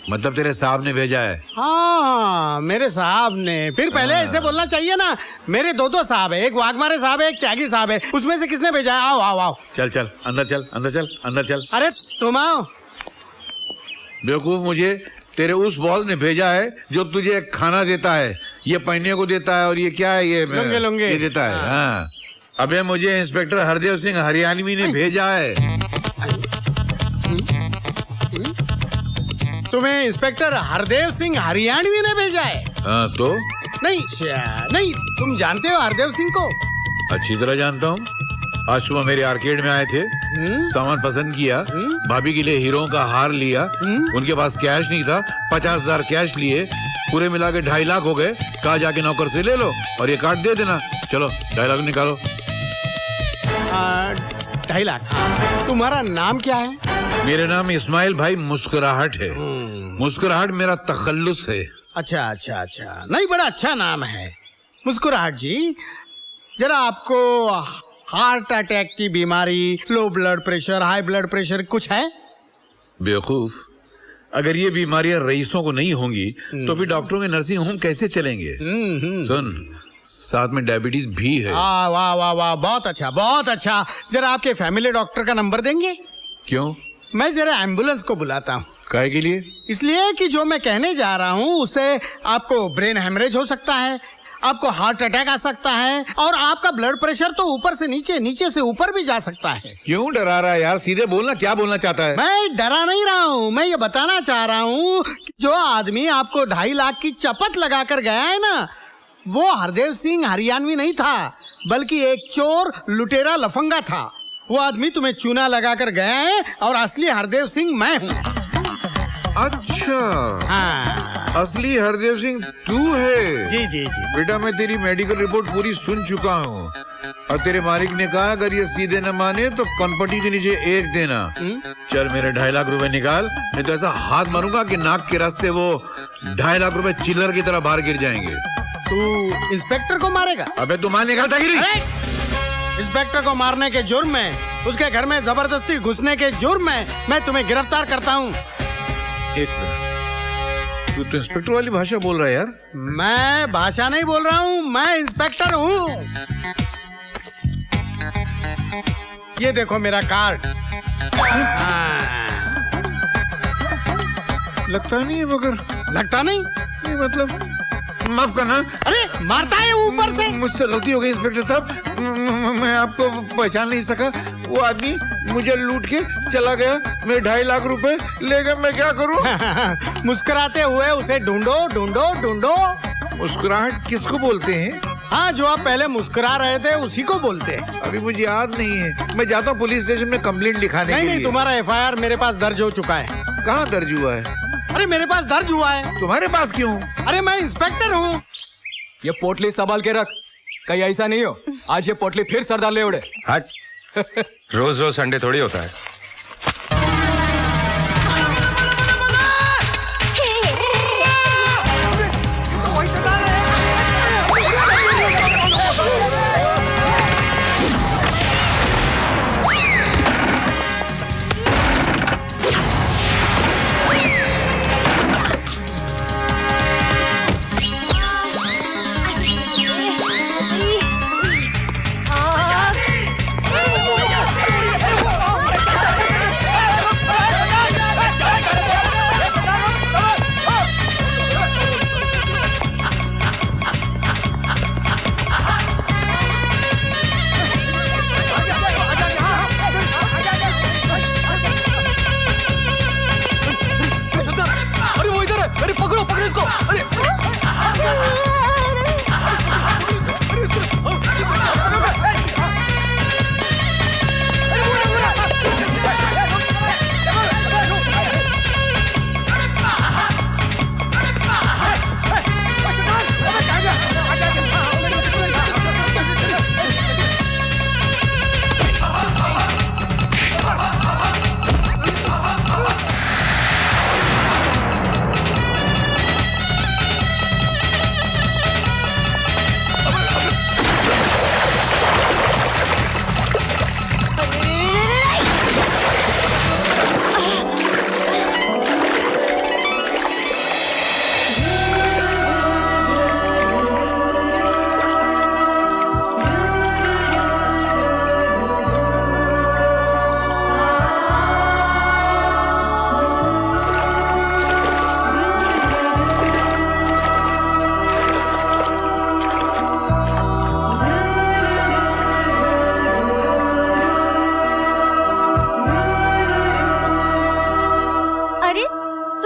मतलब तेरे साहब ने भेजा है। हाँ मेरे साहब ने। फिर पहले ऐसे बोलना चाहिए ना। मेरे दो साहब है, एक वाघमारे साहब है, एक त्यागी साहब है, उसमें से किसने भेजा है? आओ आओ आओ। चल चल अंदर चल, अंदर चल, अंदर चल। अरे तुम आओ। बेवकूफ, मुझे तेरे उस बॉस ने भेजा है जो तुझे खाना देता है, ये पहनने को देता है, और ये क्या है, ये लुंगे ये देता है। हाँ अबे मुझे इंस्पेक्टर हरदेव सिंह हरियाणवी ने भेजा है। तुम्हें इंस्पेक्टर हरदेव सिंह हरियाणवी ने भेजा है? हाँ तो? नहीं, तुम जानते हो हरदेव सिंह को? अच्छी तरह जानता हूँ। आज सुबह मेरे आर्केड में आए थे, सामान पसंद किया, भाभी के लिए हीरो का हार लिया, उनके पास कैश नहीं था, 50,000 कैश लिए, पूरे मिला के 2.5 लाख हो गए। कहा जाके नौकर से ले लो और ये कार्ड दे देना। चलो 2.5 लाख निकालो। 2.5 लाख। तुम्हारा नाम क्या है? मेरा नाम इस्माइल भाई मुस्कुराहट है। मुस्कुराहट मेरा तखल्लुस है। अच्छा, नहीं, बड़ा अच्छा नाम है मुस्कुराहट जी। जरा आपको हार्ट अटैक की बीमारी, low blood pressure, high blood pressure कुछ है? बेवकूफ, अगर ये बीमारियां रईसों को नहीं होंगी तो फिर डॉक्टरों के नर्सिंग होम कैसे चलेंगे? सुन, साथ में डायबिटीज भी है। वाह वाह वाह वाह, बहुत अच्छा। जरा आपके फैमिली डॉक्टर का नंबर देंगे? क्यों? मैं जरा एम्बुलेंस को बुलाता हूँ। काहे के लिए? इसलिए कि जो मैं कहने जा रहा हूँ उससे आपको ब्रेन हेमरेज हो सकता है, आपको हार्ट अटैक आ सकता है, और आपका ब्लड प्रेशर तो ऊपर से नीचे, नीचे से ऊपर भी जा सकता है। क्यों डरा रहा है यार? सीधे बोलना, क्या बोलना चाहता है? मैं डरा नहीं रहा हूँ, मैं ये बताना चाह रहा हूँ जो आदमी आपको 2.5 लाख की चपत लगाकर गया है ना, वो हरदेव सिंह हरियाणवी नहीं था, बल्कि एक चोर, लुटेरा, लफंगा था। वो आदमी तुम्हें चूना लगाकर गया है और असली हरदेव सिंह मैं हूँ। अच्छा, असली हरदेव सिंह तू है? जी। बेटा मैं तेरी मेडिकल रिपोर्ट पूरी सुन चुका हूँ, और तेरे मालिक ने कहा अगर ये सीधे न माने तो कनपटी के नीचे 1 देना। चल मेरे 2.5 लाख रुपए निकाल, नहीं तो ऐसा हाथ मारूंगा कि नाक के रास्ते वो 2.5 लाख रुपए चिल्लर की तरह बाहर गिर जाएंगे। तू इंस्पेक्टर को मारेगा? अबे तू मार निकालता गिरी। इंस्पेक्टर को मारने के जुर्म में, उसके घर में जबरदस्ती घुसने के जुर्म में मैं तुम्हें गिरफ्तार करता हूँ। एक मिनट, तू तो इंस्पेक्टर वाली भाषा बोल रहा है यार। मैं भाषा नहीं बोल रहा हूँ, मैं इंस्पेक्टर हूँ। ये देखो मेरा कार्ड। लगता नहीं है, मगर लगता नहीं मतलब माफ करना। अरे मारता है ऊपर से। मुझसे गलती हो गई इंस्पेक्टर साहब, मैं आपको पहचान नहीं सका। वो आदमी मुझे लूट के चला गया, मेरे 2.5 लाख रुपए ले गया, मैं क्या करूं? मुस्कुराते हुए उसे ढूंढो। मुस्कुराहट किसको बोलते हैं? हाँ, जो आप पहले मुस्कुरा रहे थे उसी को बोलते हैं। अभी मुझे याद नहीं है, मैं जाता हूँ पुलिस स्टेशन में कंप्लेंट लिखाने के लिए। नहीं, तुम्हारा FIR मेरे पास दर्ज हो चुका है। कहाँ दर्ज हुआ है? अरे मेरे पास दर्ज हुआ है। तुम्हारे पास क्यों? अरे मैं इंस्पेक्टर हूँ। ये पोटली संभाल के रख, कहीं ऐसा नहीं हो आज ये पोटली फिर सरदार ले उड़े। हट। रोज रोज संडे थोड़ी होता है।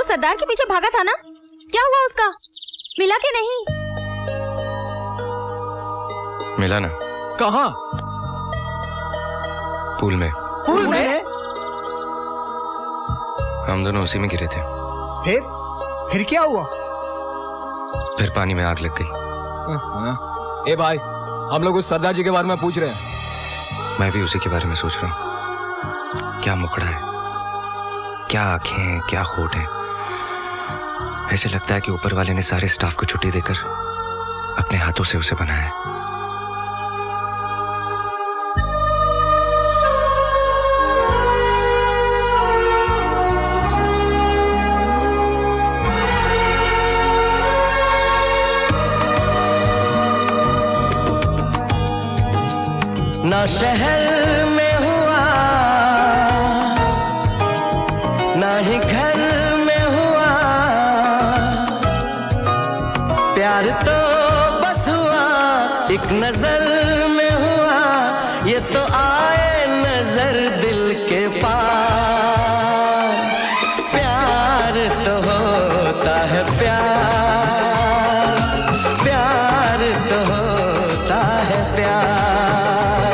सरदार के पीछे भागा था ना, क्या हुआ उसका? मिला के नहीं? मिला ना। कहाँ? पूल में। पूल में? हम दोनों उसी में गिरे थे। फिर क्या हुआ? फिर पानी में आग लग गई। ए भाई, हम लोग उस सरदार जी के बारे में पूछ रहे हैं। मैं भी उसी के बारे में सोच रहा हूँ। क्या मुखड़ा है, क्या आंखें हैं, क्या होठ है। ऐसे लगता है कि ऊपर वाले ने सारे स्टाफ को छुट्टी देकर अपने हाथों से उसे बनाया है। ना शहर में हुआ, ना ही घर में हुआ, प्यार तो बस हुआ एक नजर में हुआ। ये तो आए नजर दिल के पार। प्यार तो होता है प्यार, प्यार तो होता है प्यार,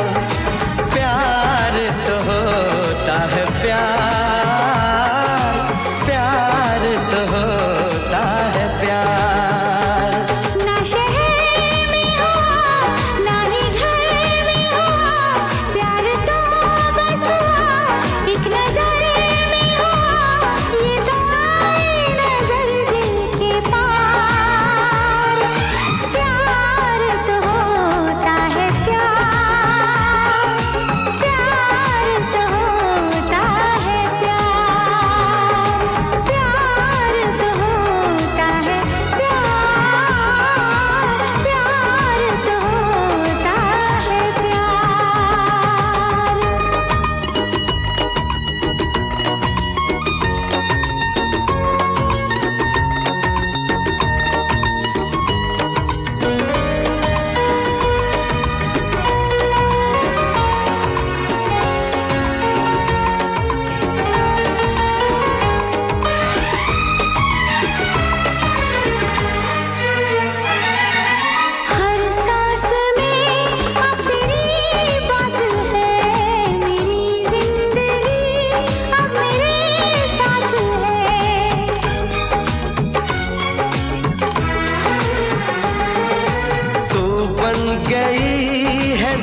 प्यार तो होता है प्यार, प्यार तो होता है प्यार। ना शहर में हुआ, ना ही घर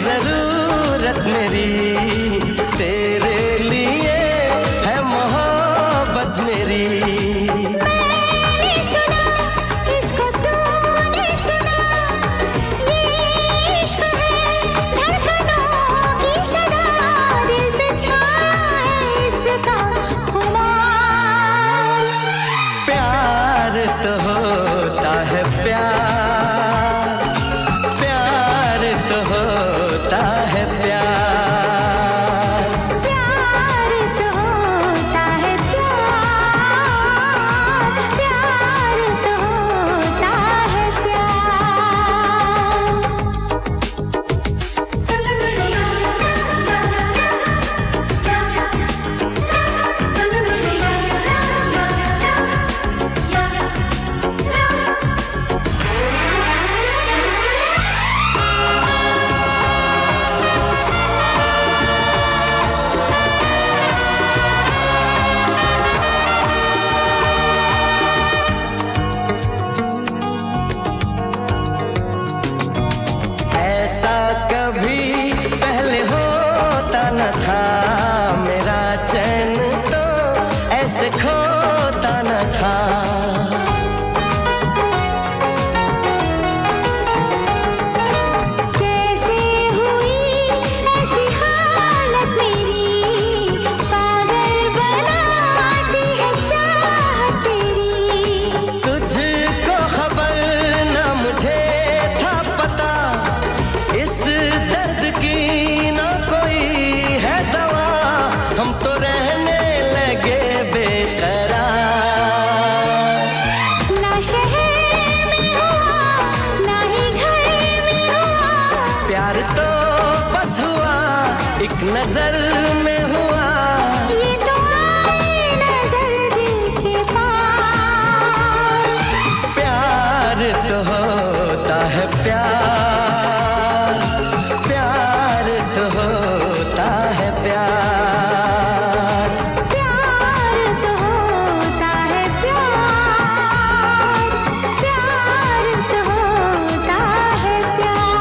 जरूरत मेरी तेरे लिए है मोहब्बत मेरी। मैंने सुना किसको तूने सुना, ये इश्क है धड़कनों की सदा, दिल पे छाया है इसका खुमार। प्यार तो होता है प्यार, प्यार तो होता है प्यार, प्यार तो होता है प्यार, प्यार तो होता है ऐसा कभी पहले होता न था, मेरा चैन तो ऐसे खोता न था। कैसे हुई ऐसी हालत मेरी, पागल बनाती है चाहत तेरी। तुझको खबर न मुझे था पता, इस दर्द की न कोई है दवा, हम तो रहने लगे बेकरार। ना शहर में हुआ ना ही घर में हुआ, प्यार तो बस हुआ एक नजर में हुआ। ये तो आए नजर दिल के पार। प्यार तो होता है प्यार, प्यार तो होता है प्यार, प्यार तो होता है प्यार, प्यार तो होता है प्यार।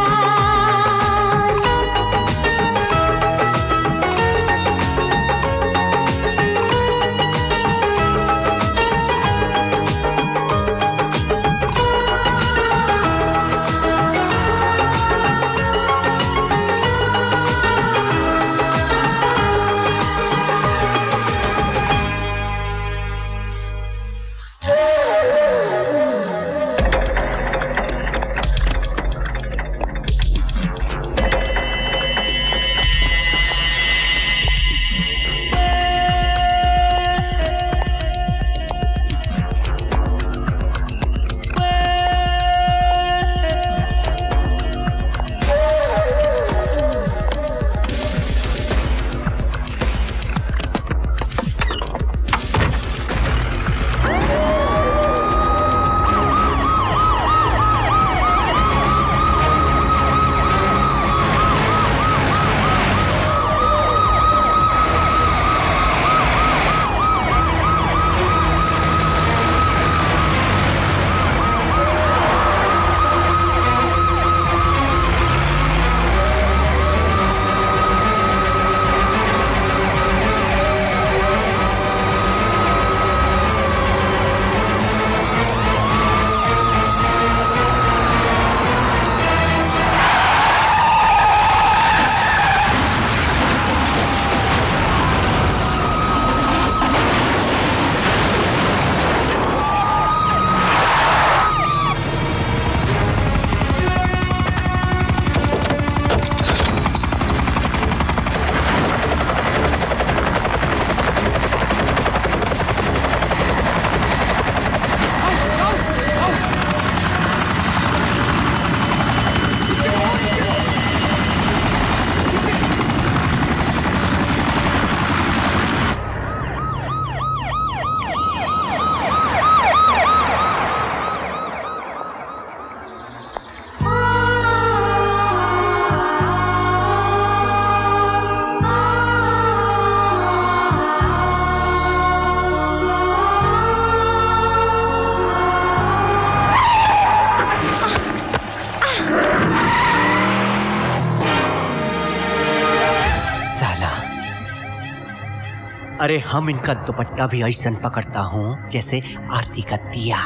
अरे हम इनका दुपट्टा भी ऐसन पकड़ता हूँ जैसे आरती का दिया।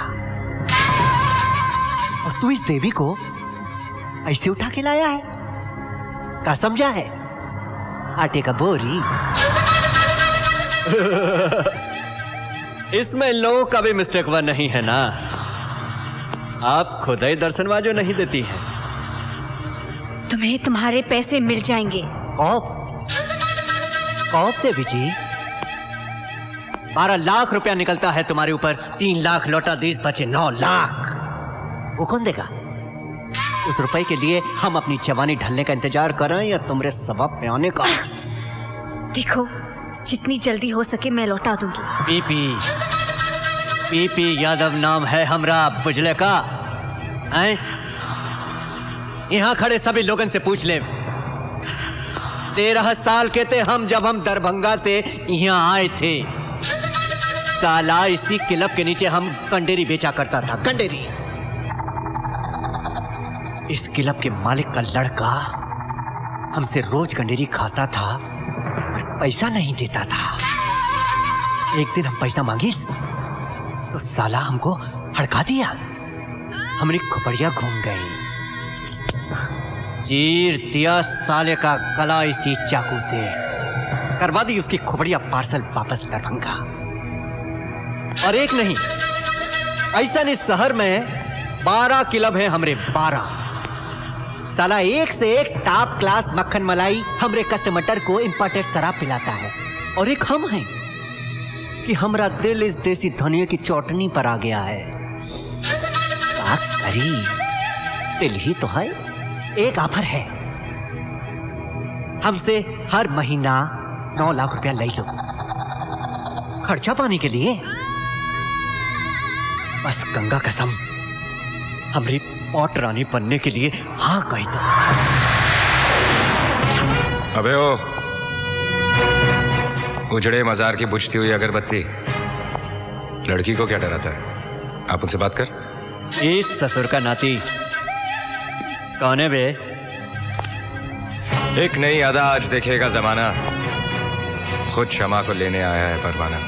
और तू इस देवी को ऐसे उठा के लाया है, क्या समझा है? आटे का बोरी। इसमें इन लोगों का भी मिस्टेक वन नहीं है ना। आप खुद ही दर्शनवाजो नहीं देती हैं। तुम्हें तुम्हारे पैसे मिल जाएंगे। कौप देवी जी, 12 लाख रुपया निकलता है तुम्हारे ऊपर, 3 लाख लौटा दीस बचे 9 लाख। वो कौन देगा? उस रुपए के लिए हम अपनी जवानी ढलने का इंतजार कर रहे हैं या तुम्हारे सवाब पे आने का? देखो, जितनी जल्दी हो सके मैं लौटा दूंगी। पीपी यादव नाम है हमरा, बुझले का? यहाँ खड़े सभी लोगन से पूछ ले। 13 साल के थे हम जब हम दरभंगा से यहाँ आए थे। साला इसी क्लब के नीचे हम कंडेरी बेचा करता था, कंडेरी। इस क्लब के मालिक का लड़का हमसे रोज कंडेरी खाता था और पैसा नहीं देता था। एक दिन हम पैसा मांगिस तो साला हमको हड़का दिया, हमारी खोपड़ियां घूम गई। चीर दिया साले का गला इसी चाकू से, करवा दी उसकी खोपड़ियां पार्सल वापस दरभंगा। और एक नहीं, ऐसा नहीं, शहर में 12 क्लब हैं हमरे, 12। साला एक से एक टॉप क्लास मक्खन मलाई हमरे कस्टमर को इंपोर्टेड शराब पिलाता है। और एक हम हैं कि हमरा दिल इस देसी धनिया की चौटनी पर आ गया है। क्या करी, दिल ही तो है। एक ऑफर है, हमसे हर महीना 9 लाख रुपया ले लो, खर्चा पाने के लिए। बस गंगा कसम, हमारी पॉट रानी बनने के लिए हाँ कही दो। अबे ओ उजड़े मजार की बुझती हुई अगरबत्ती, लड़की को क्या डराता है? आप उनसे बात कर। इस ससुर का नाती कौन है बे? एक नई अदा आज देखेगा जमाना, खुद क्षमा को लेने आया है परवाना।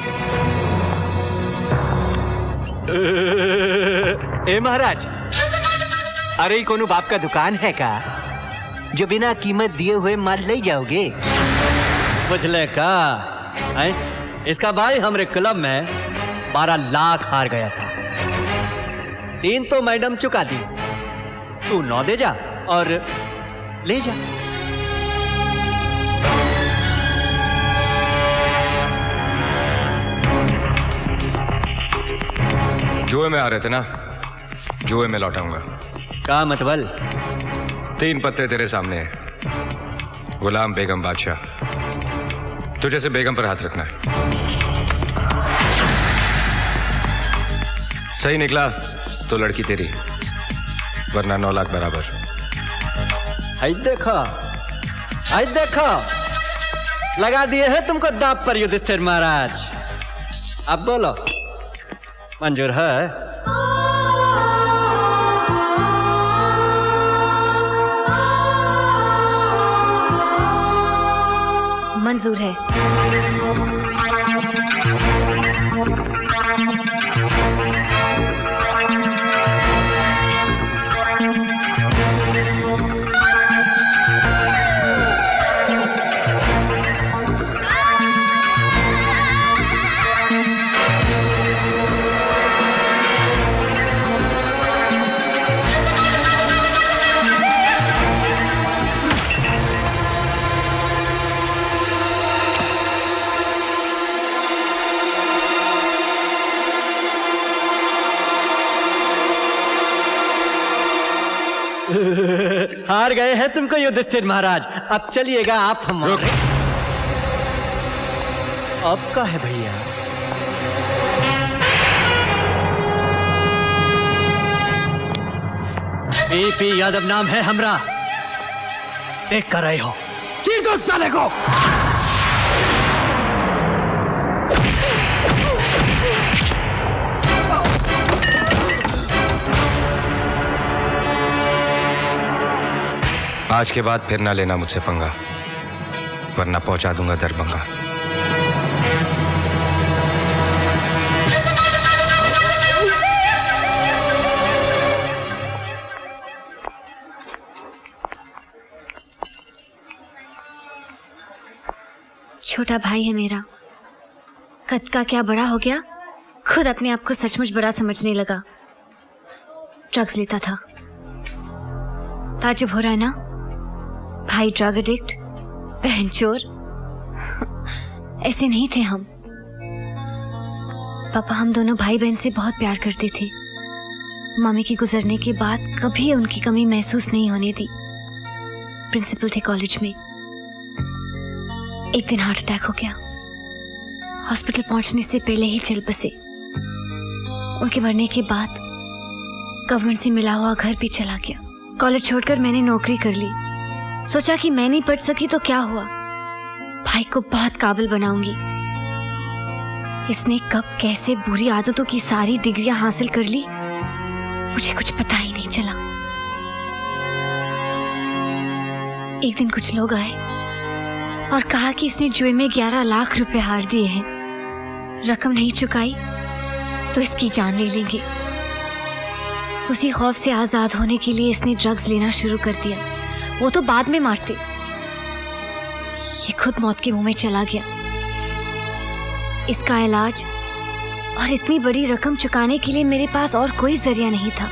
ए महाराज, अरे कोनो बाप का दुकान है का जो बिना कीमत दिए हुए माल ले जाओगे? बुझले का? इसका भाई हमरे क्लब में 12 लाख हार गया था। 3 तो मैडम चुका दी, तू 9 दे जा और ले जा। जुए में आ रहे थे ना, जुए में लौटाऊंगा। का मतबल? 3 पत्ते तेरे सामने हैं। गुलाम बेगम बादशाह, तुझे से बेगम पर हाथ रखना है। सही निकला तो लड़की तेरी, वरना 9 लाख बराबर। हाय देखो, लगा दिए हैं तुमको दांव पर युधिष्ठिर महाराज। अब बोलो, मंजूर है? मंजूर है। हार गए हैं तुमको युधिष्ठिर महाराज। अब चलिएगा आप हमारे। अब का है भैया? पीपी यादव नाम है हमरा, देख कर रहे हो। चीर दो साले को। आज के बाद फिर ना लेना मुझसे पंगा, वरना पहुंचा दूंगा दरभंगा। छोटा भाई है मेरा, कद का क्या बड़ा हो गया, खुद अपने आप को सचमुच बड़ा समझने लगा। ड्रग्स लेता था। ताजुब हो रहा है ना? भाई ड्रग एडिक्ट, बहन चोर। ऐसे नहीं थे हम। पापा हम दोनों भाई बहन से बहुत प्यार करते थे। मम्मी के गुजरने के बाद कभी उनकी कमी महसूस नहीं होने दी। प्रिंसिपल थे कॉलेज में। एक दिन हार्ट अटैक हो गया। हॉस्पिटल पहुंचने से पहले ही चल बसे। उनके मरने के बाद गवर्नमेंट से मिला हुआ घर भी चला गया। कॉलेज छोड़कर मैंने नौकरी कर ली। सोचा कि मैं नहीं पढ़ सकी तो क्या हुआ, भाई को बहुत काबिल बनाऊंगी। इसने कब कैसे बुरी आदतों की सारी डिग्रियां हासिल कर ली, मुझे कुछ पता ही नहीं चला। एक दिन कुछ लोग आए और कहा कि इसने जुए में 11 लाख रुपए हार दिए हैं। रकम नहीं चुकाई तो इसकी जान ले लेंगे। उसी खौफ से आजाद होने के लिए इसने ड्रग्स लेना शुरू कर दिया। वो तो बाद में मारते, ये खुद मौत के मुंह में चला गया। इसका इलाज और इतनी बड़ी रकम चुकाने के लिए मेरे पास और कोई जरिया नहीं था।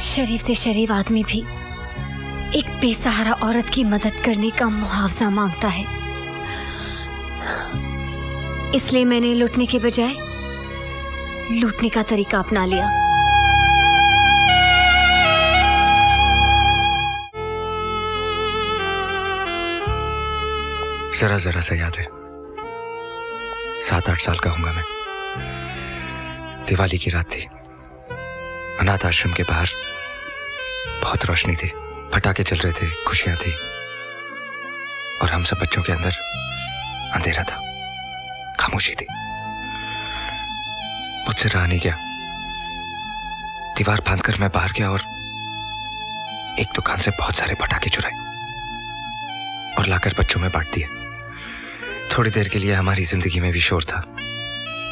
शरीफ से शरीफ आदमी भी एक बेसहारा औरत की मदद करने का मुआवजा मांगता है। इसलिए मैंने लूटने के बजाय लूटने का तरीका अपना लिया। जरा जरा सा याद है, 7-8 साल का होऊंगा मैं। दिवाली की रात थी। अनाथ आश्रम के बाहर बहुत रोशनी थी, पटाखे चल रहे थे, खुशियां थी, और हम सब बच्चों के अंदर अंधेरा था, खामोशी थी। मुझसे रहा नहीं गया। दीवार फांदकर मैं बाहर गया और एक दुकान से बहुत सारे पटाखे चुराए और लाकर बच्चों में बांट दिए। थोड़ी देर के लिए हमारी जिंदगी में भी शोर था,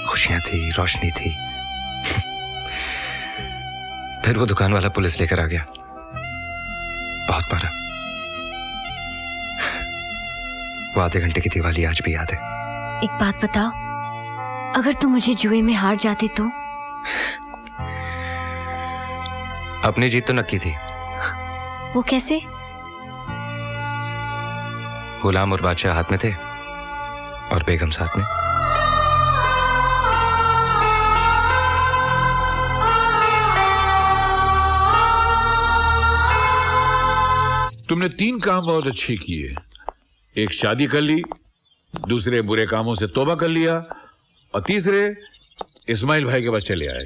खुशियां थी, रोशनी थी। फिर वो दुकान वाला पुलिस लेकर आ गया, बहुत मारा। वो आधे घंटे की दिवाली आज भी याद है। एक बात बताओ, अगर तुम मुझे जुए में हार जाते तो? अपनी जीत तो नक्की थी। वो कैसे? गुलाम और बादशाह हाथ में थे और बेगम साथ में। तुमने 3 काम बहुत अच्छे किए। एक शादी कर ली, दूसरे बुरे कामों से तौबा कर लिया, और तीसरे इस्माइल भाई के बच्चे ले आए।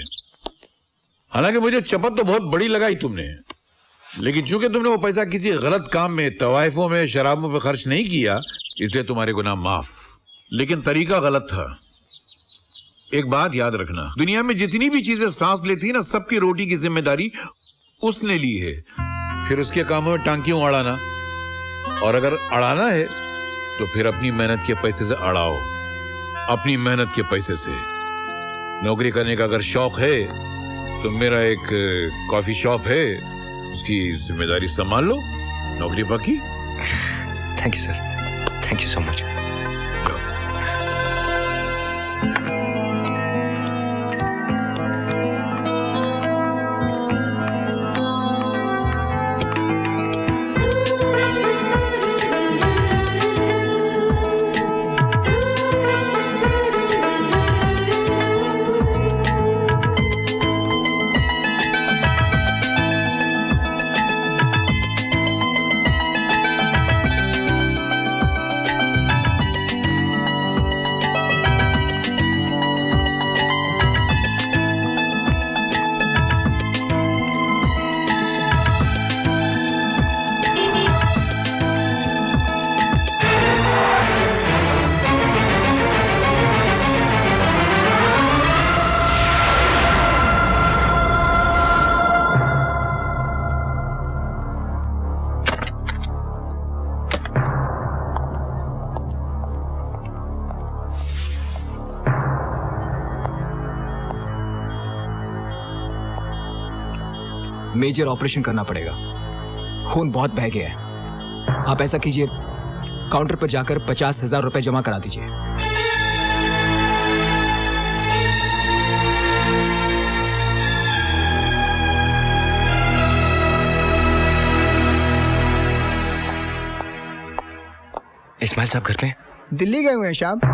हालांकि मुझे चपत तो बहुत बड़ी लगाई तुमने, लेकिन चूंकि तुमने वो पैसा किसी गलत काम में, तवाइफों में, शराबों पे खर्च नहीं किया, इसलिए तुम्हारे गुनाह माफ। लेकिन तरीका गलत था। एक बात याद रखना, दुनिया में जितनी भी चीजें सांस लेती है ना, सबकी रोटी की जिम्मेदारी उसने ली है। फिर उसके कामों में टांग क्यों अड़ाना? और अगर अड़ाना है तो फिर अपनी मेहनत के पैसे से अड़ाओ, अपनी मेहनत के पैसे से। नौकरी करने का अगर शौक है तो मेरा एक कॉफी शॉप है, उसकी जिम्मेदारी संभाल लो। नौकरी पक्की? Thank you sir, thank you so much. Major operation करना पड़ेगा, खून बहुत बह गया है। आप ऐसा कीजिए, काउंटर पर जाकर 50,000 रुपए जमा करा दीजिए। इस्माइल साहब घर पे? दिल्ली गए हुए हैं साहब।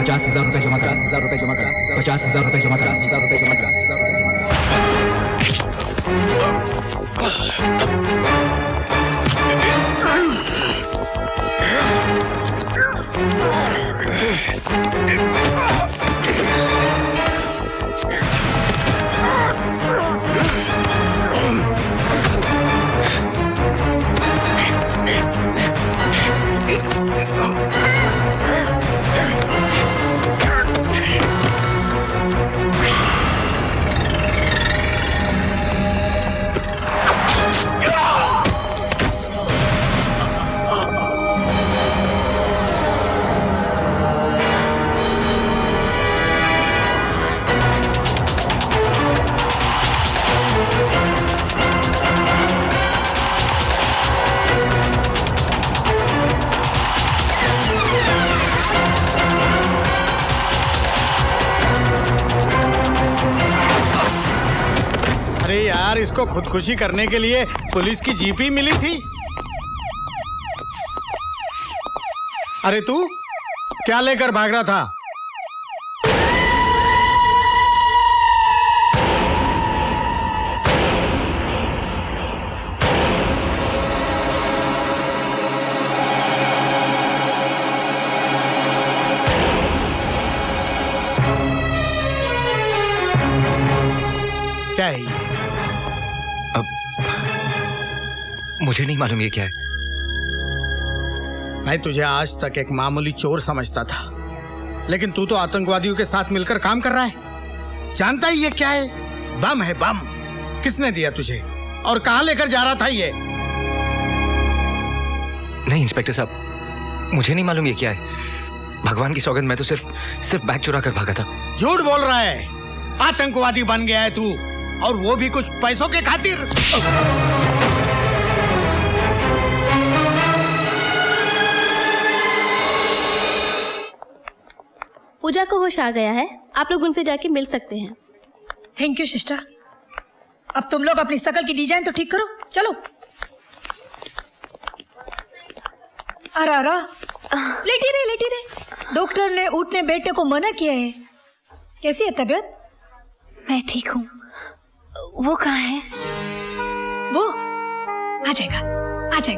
₹50,000 जमा करा, ₹50,000 जमा करा, ₹50,000 जमा करा, ₹50,000 जमा करा, इसको खुदकुशी करने के लिए पुलिस की जीप ही मिली थी। अरे तू क्या लेकर भाग रहा था? क्या है ये? अब मुझे नहीं मालूम ये क्या है। मैं तुझे आज तक एक मामूली चोर समझता था, लेकिन तू तो आतंकवादियों के साथ मिलकर काम कर रहा है। जानता ही ये क्या है? बम है, बम। किसने दिया तुझे और कहां लेकर जा रहा था ये? नहीं इंस्पेक्टर साहब, मुझे नहीं मालूम ये क्या है। भगवान की सौगंध, मैं तो सिर्फ बैग चुरा कर भागा था। झूठ बोल रहा है। आतंकवादी बन गया है तू, और वो भी कुछ पैसों के खातिर। पूजा को होश आ गया है, आप लोग उनसे जाके मिल सकते हैं। Thank you sister. अब तुम लोग अपनी शकल की डिजाइन तो ठीक करो, चलो। अरा लेटी रहे। डॉक्टर ने उठने बैठने को मना किया है। कैसी है तबीयत? मैं ठीक हूँ। वो कहाँ है? वो आ जाएगा।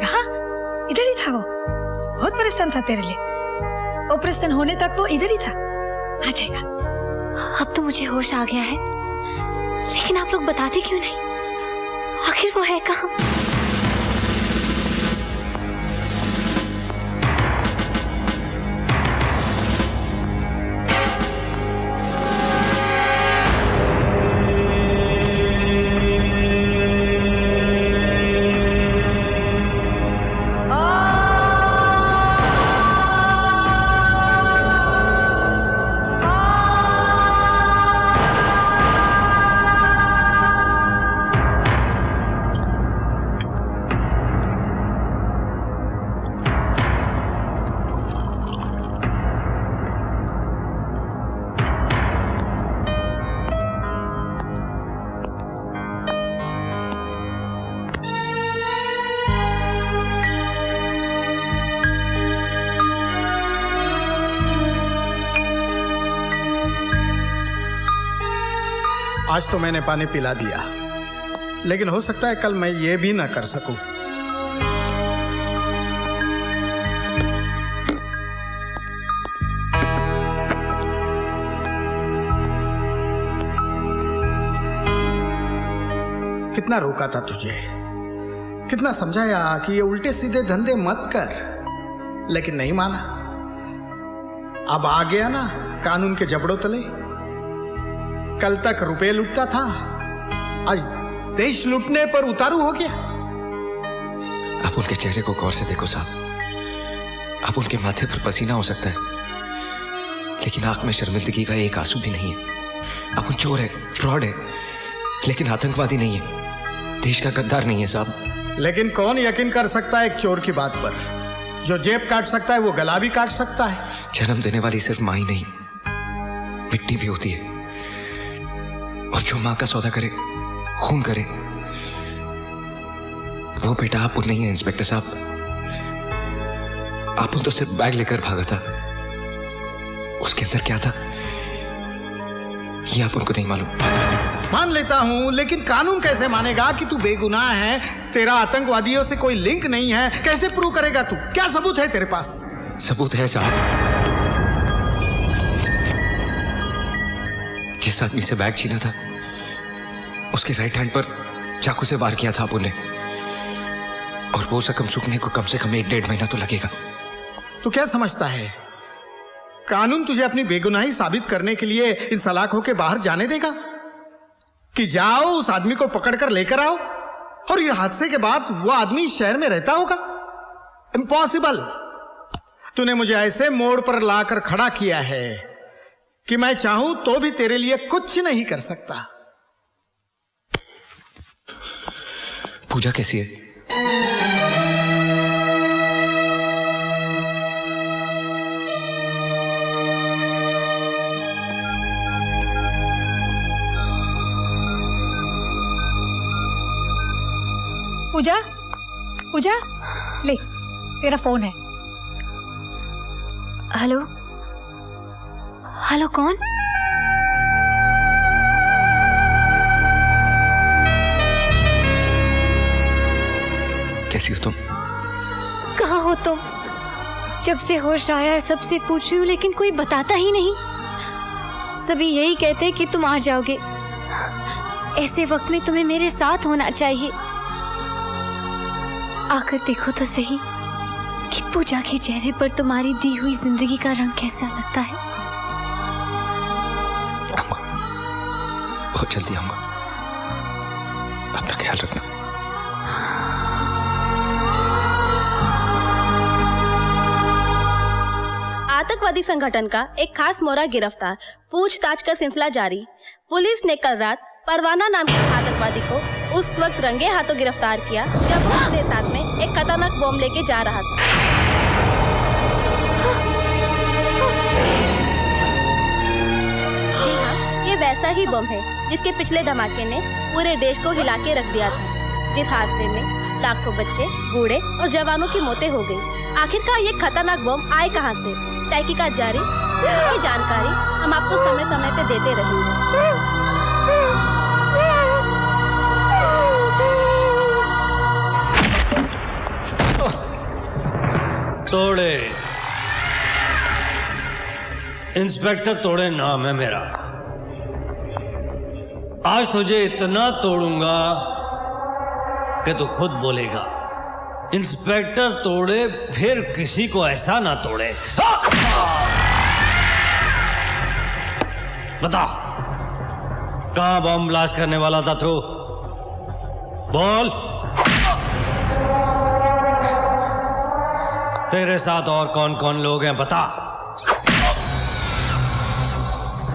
हाँ, इधर ही था वो। बहुत परेशान था तेरे लिए। ऑपरेशन होने तक वो इधर ही था। आ जाएगा। अब तो मुझे होश आ गया है, लेकिन आप लोग बताते क्यों नहीं? आखिर वो है कहाँ? आज तो मैंने पानी पिला दिया, लेकिन हो सकता है कल मैं ये भी ना कर सकूं। कितना रोका था तुझे, कितना समझाया कि ये उल्टे सीधे धंधे मत कर, लेकिन नहीं माना। अब आ गया ना कानून के जबड़ों तले। कल तक रुपए लूटता था, आज देश लूटने पर उतारू हो गया। आप उनके चेहरे को गौर से देखो साहब। आप उनके माथे पर पसीना हो सकता है, लेकिन आंख में शर्मिंदगी का एक आंसू भी नहीं है। आप चोर है, फ्रॉड है, लेकिन आतंकवादी नहीं है, देश का गद्दार नहीं है साहब। लेकिन कौन यकीन कर सकता है एक चोर की बात पर? जो जेब काट सकता है वो गला भी काट सकता है। जन्म देने वाली सिर्फ माँ ही नहीं, मिट्टी भी होती है। और जो माँ का सौदा करे, खून करे, वो बेटा आप नहीं है इंस्पेक्टर साहब। आप तो सिर्फ बैग लेकर भागा था, उसके अंदर क्या था ये आप उनको नहीं मालूम। मान लेता हूं, लेकिन कानून कैसे मानेगा कि तू बेगुनाह है, तेरा आतंकवादियों से कोई लिंक नहीं है? कैसे प्रूव करेगा तू? क्या सबूत है तेरे पास? सबूत है साहब। जिस आदमी से बैग छीना था, उसके राइट हैंड पर चाकू से वार किया था आपने, और वो जख्म सूखने को कम से कम 1-1.5 महीना तो लगेगा। तू क्या समझता है कानून तुझे अपनी बेगुनाही साबित करने के लिए इन सलाखों के बाहर जाने देगा? कि जाओ उस आदमी को पकड़कर लेकर आओ, और ये हादसे के बाद वो आदमी शहर में रहता होगा? इम्पॉसिबल। तूने मुझे ऐसे मोड़ पर लाकर खड़ा किया है कि मैं चाहूं तो भी तेरे लिए कुछ नहीं कर सकता। पूजा कैसी है? पूजा, पूजा, ले तेरा फोन है। हेलो, हेलो कौन? कैसी हो तुम? कहाँ हो तुम? जब से होश आया है सबसे पूछ रही हूँ, लेकिन कोई बताता ही नहीं। सभी यही कहते हैं कि तुम आ जाओगे। ऐसे वक्त में तुम्हें मेरे साथ होना चाहिए। आकर देखो तो सही कि पूजा के चेहरे पर तुम्हारी दी हुई जिंदगी का रंग कैसा लगता है। आऊंगा, बहुत जल्दी आऊंगा। अपना ख्याल रखना। आतंकवादी संगठन का एक खास मोहरा गिरफ्तार, पूछताछ का सिलसिला जारी। पुलिस ने कल रात परवाना नाम के आतंकवादी को उस वक्त रंगे हाथों गिरफ्तार किया जब वो अपने साथ में एक खतरनाक बम लेके जा रहा था। जी हाँ, ये वैसा ही बम है जिसके पिछले धमाके ने पूरे देश को हिला के रख दिया था, जिस हादसे में लाखों बच्चे, बूढ़े और जवानों की मौतें हो गई। आखिरकार ये खतरनाक बम आए कहाँ से? तहकीकात जारी, इसकी जानकारी हम आपको समय समय पे देते रहेंगे। तोड़े, इंस्पेक्टर तोड़े नाम है मेरा। आज तुझे इतना तोड़ूंगा कि तू खुद बोलेगा इंस्पेक्टर तोड़े, फिर किसी को ऐसा ना तोड़े। बता, कहां बम ब्लास्ट करने वाला था तू? बोल। तेरे साथ और कौन कौन लोग हैं बता।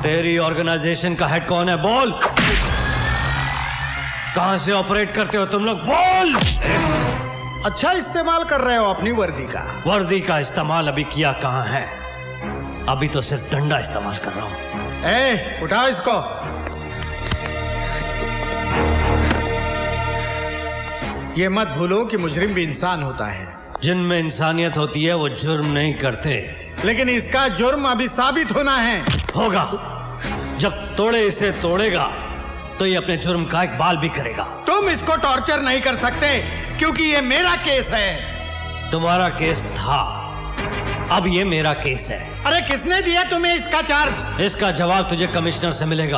तेरी ऑर्गेनाइजेशन का हेड कौन है? बोल। कहां से ऑपरेट करते हो तुम लोग? बोल। अच्छा इस्तेमाल कर रहे हो अपनी वर्दी का। वर्दी का इस्तेमाल अभी किया कहां है? अभी तो सिर्फ डंडा इस्तेमाल कर रहा हूं। ए, उठाओ इसको। ये मत भूलो कि मुजरिम भी इंसान होता है। जिनमें इंसानियत होती है वो जुर्म नहीं करते। लेकिन इसका जुर्म अभी साबित होना है। होगा। जब तोड़े इसे तोड़ेगा तो ये अपने जुर्म का इकबाल भी करेगा। तुम इसको टॉर्चर नहीं कर सकते क्योंकि ये मेरा केस है। तुम्हारा केस था, अब ये मेरा केस है। अरे किसने दिया तुम्हें इसका चार्ज? इसका जवाब तुझे कमिश्नर से मिलेगा।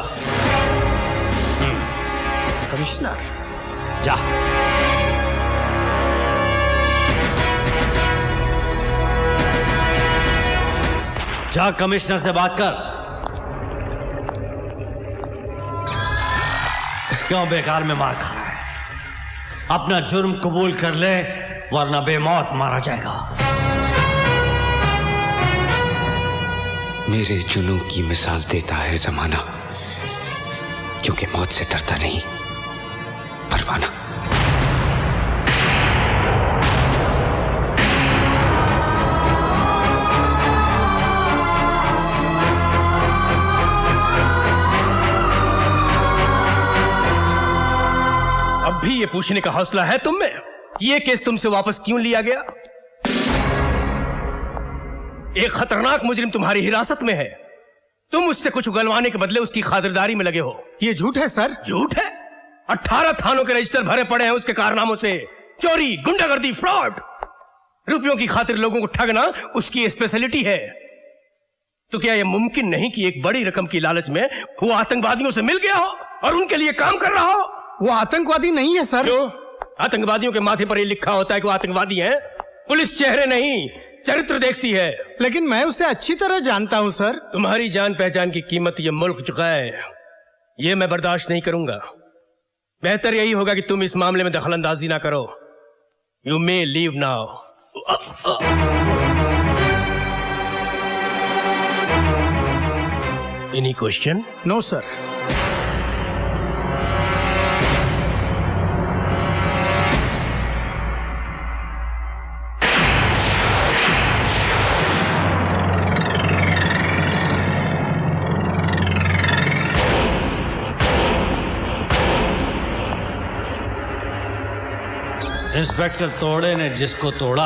कमिश्नर? जा। जा कमिश्नर से बात कर। क्यों बेकार में मार खा रहा है? अपना जुर्म कबूल कर ले, वरना बेमौत मारा जाएगा। मेरे जुनून की मिसाल देता है जमाना, क्योंकि मौत से डरता नहीं परवाना। अब भी ये पूछने का हौसला है तुम में? ये केस तुमसे वापस क्यों लिया गया? एक खतरनाक मुजरिम तुम्हारी हिरासत में है। तुम उससे कुछ उगलवाने के बदले उसकी खातिरदारी में लगे हो। ये झूठ है सर। झूठ है? 18 थानों के रजिस्टर भरे पड़े हैं उसके कारनामों से। चोरी, गुंडागर्दी, फ्रॉड, रुपयों की खातिर लोगों को ठगना उसकी स्पेशलिटी है। तो क्या यह मुमकिन नहीं कि एक बड़ी रकम की लालच में वो आतंकवादियों से मिल गया हो और उनके लिए काम कर रहा हो? वो आतंकवादी नहीं है सर। क्यों? आतंकवादियों के माथे पर ये लिखा होता है कि वो आतंकवादी हैं। पुलिस चेहरे नहीं, चरित्र देखती है। लेकिन मैं उसे अच्छी तरह जानता हूं सर। तुम्हारी जान पहचान की कीमत ये मुल्क चुका है। ये मैं बर्दाश्त नहीं करूंगा। बेहतर यही होगा कि तुम इस मामले में दखलंदाजी ना करो। You may leave now. Any question? No sir. Inspector तोड़े ने जिसको तोड़ा,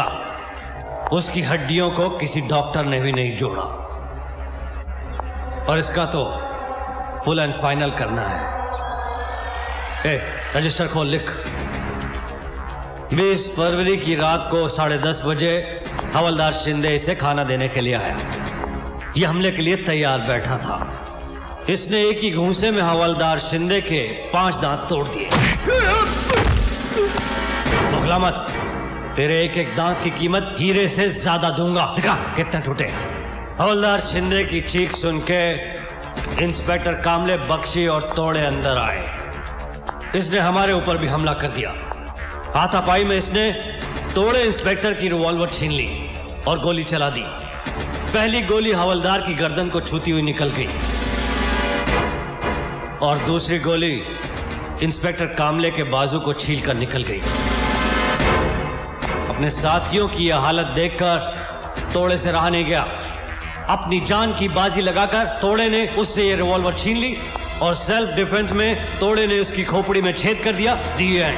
उसकी हड्डियों को किसी डॉक्टर ने भी नहीं जोड़ा। और इसका तो फुल एंड फाइनल करना है। रजिस्टर खोल, लिख। 20 फरवरी की रात को 10:30 बजे हवलदार शिंदे इसे खाना देने के लिए आया। यह हमले के लिए तैयार बैठा था। इसने एक ही घूंसे में हवलदार शिंदे के 5 दांत तोड़ दिए। बगला मत, तेरे एक एक दांत की कीमत हीरे से ज्यादा दूंगा। दिखा कितने टूटे। हवलदार शिंदे की चीख सुन के इंस्पेक्टर कामले, बख्शी और तोड़े अंदर आए। इसने हमारे ऊपर भी हमला कर दिया। हाथापाई में इसने तोड़े इंस्पेक्टर की रिवॉल्वर छीन ली और गोली चला दी। पहली गोली हवलदार की गर्दन को छूती हुई निकल गई और दूसरी गोली इंस्पेक्टर कामले के बाजू को छीलकर निकल गई। अपने साथियों की यह हालत देखकर तोड़े से रहा नहीं गया। अपनी जान की बाजी लगाकर तोड़े ने उससे यह रिवॉल्वर छीन ली और सेल्फ डिफेंस में तोड़े ने उसकी खोपड़ी में छेद कर दिया। दी एंड।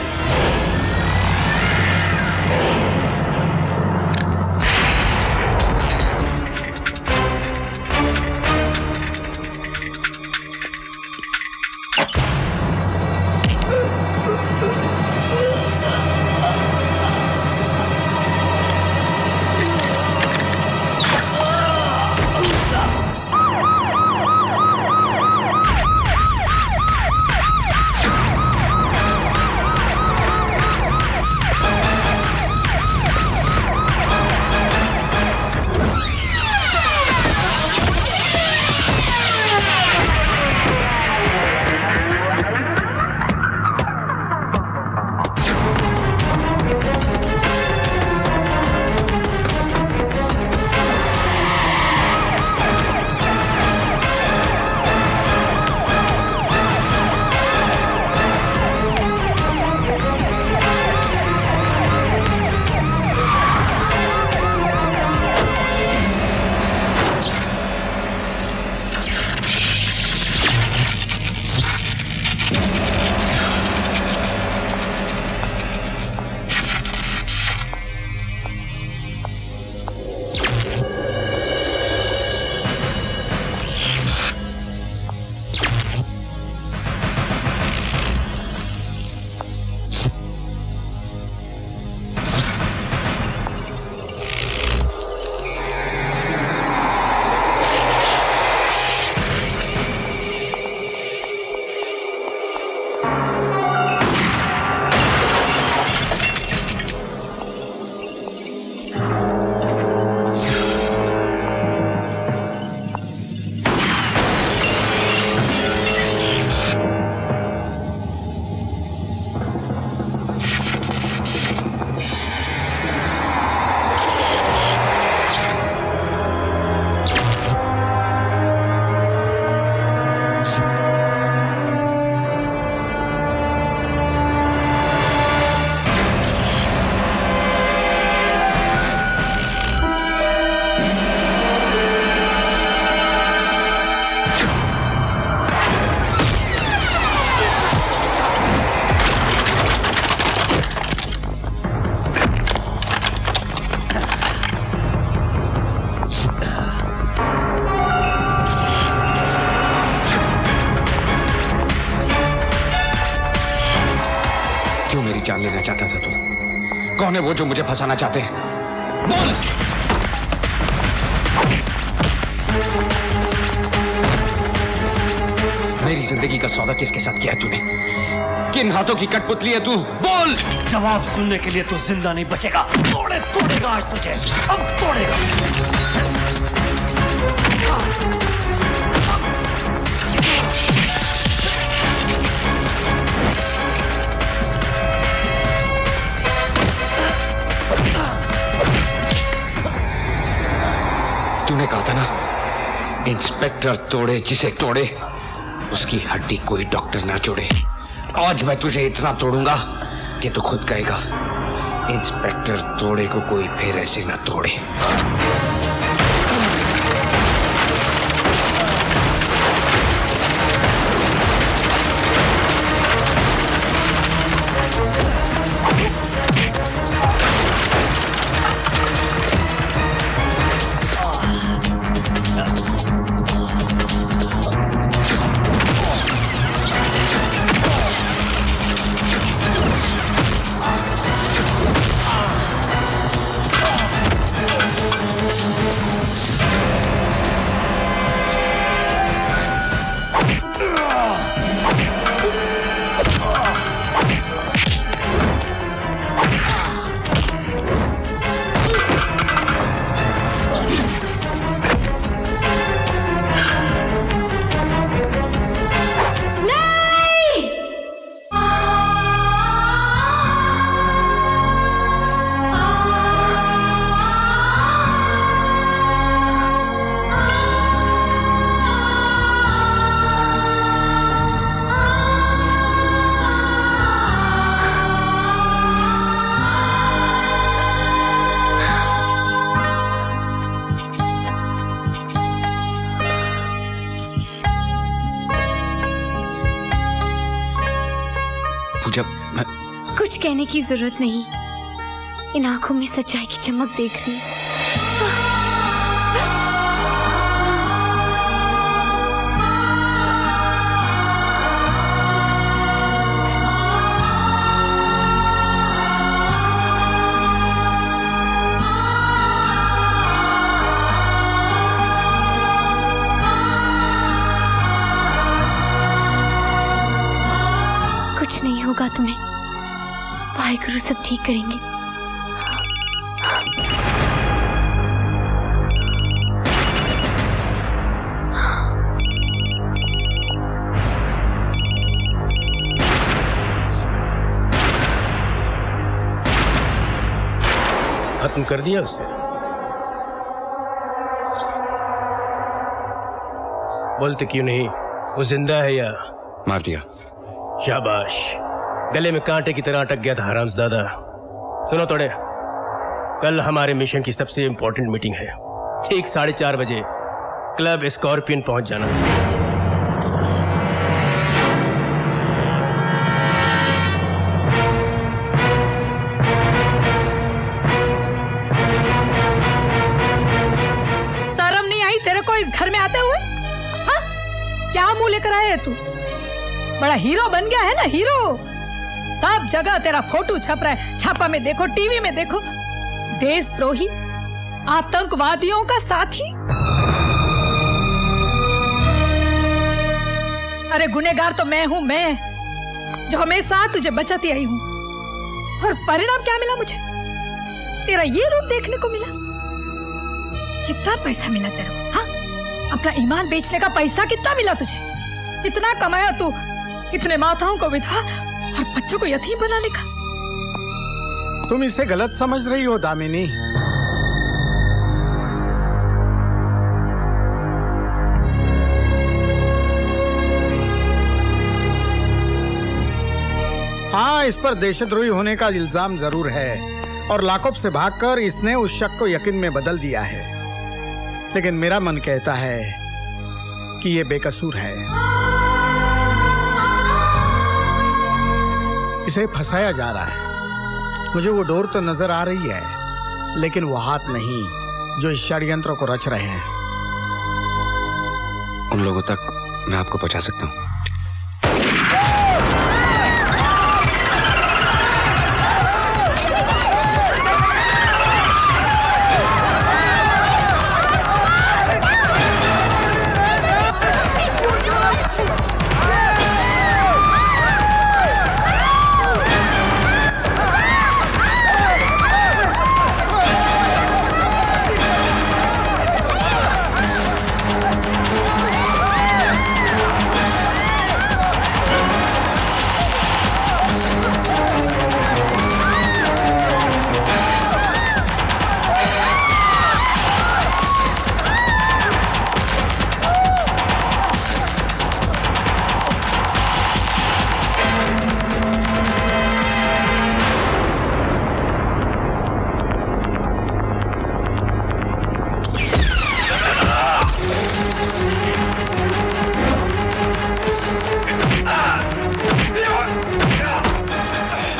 जान लेना चाहता था तू? कौन है वो जो मुझे फंसाना चाहते हैं? बोल! मेरी जिंदगी का सौदा किसके साथ किया है तूने? किन हाथों की कठपुतली है तू? बोल! जवाब सुनने के लिए तो जिंदा नहीं बचेगा। तोड़ेगा आज तुझे, अब तोड़ेगा। तूने कहा था ना, इंस्पेक्टर तोड़े जिसे तोड़े, उसकी हड्डी कोई डॉक्टर ना जोड़े। आज मैं तुझे इतना तोड़ूंगा कि तू खुद कहेगा, इंस्पेक्टर तोड़े को कोई फिर ऐसे ना तोड़े। कुछ कहने की जरूरत नहीं, इन आंखों में सच्चाई की चमक देख रही हूँ। कुछ नहीं होगा तुम्हें, वाहिगुरु सब ठीक करेंगे। खत्म कर दिया उससे? बोलते क्यों नहीं? वो जिंदा है या मार दिया? शाबाश, गले में कांटे की तरह अटक गया था हरामजादा। सुनो तोड़े, कल हमारे मिशन की सबसे इंपॉर्टेंट मीटिंग है। ठीक 4:30 बजे क्लब स्कॉर्पियन पहुंच जाना। शर्म नहीं आई तेरे को इस घर में आते हुए? हाँ? क्या मुंह लेकर आया है तू? बड़ा हीरो बन गया है ना, हीरो। सब जगह तेरा फोटो छप रहा है, छापा में देखो, टीवी में देखो। देशद्रोही, आतंकवादियों का साथी। अरे गुनहगार तो मैं हूं, मैं जो हमेशा तुझे बचाती आई हूं। और परिणाम क्या मिला मुझे? तेरा ये रूप देखने को मिला। कितना पैसा मिला तेरे को? हाँ, अपना ईमान बेचने का पैसा कितना मिला तुझे? कितना कमाया तू इतने माताओं को विधवा और बच्चों को यतीम बनाने का? तुम इसे गलत समझ रही हो दामिनी। हाँ, इस पर देशद्रोही होने का इल्जाम जरूर है और लाकअप से भागकर इसने उस शक को यकीन में बदल दिया है। लेकिन मेरा मन कहता है कि ये बेकसूर है। इसे फंसाया जा रहा है। मुझे वो डोर तो नजर आ रही है, लेकिन वो हाथ नहीं जो इस षड्यंत्र को रच रहे हैं। उन लोगों तक मैं आपको पहुंचा सकता हूं।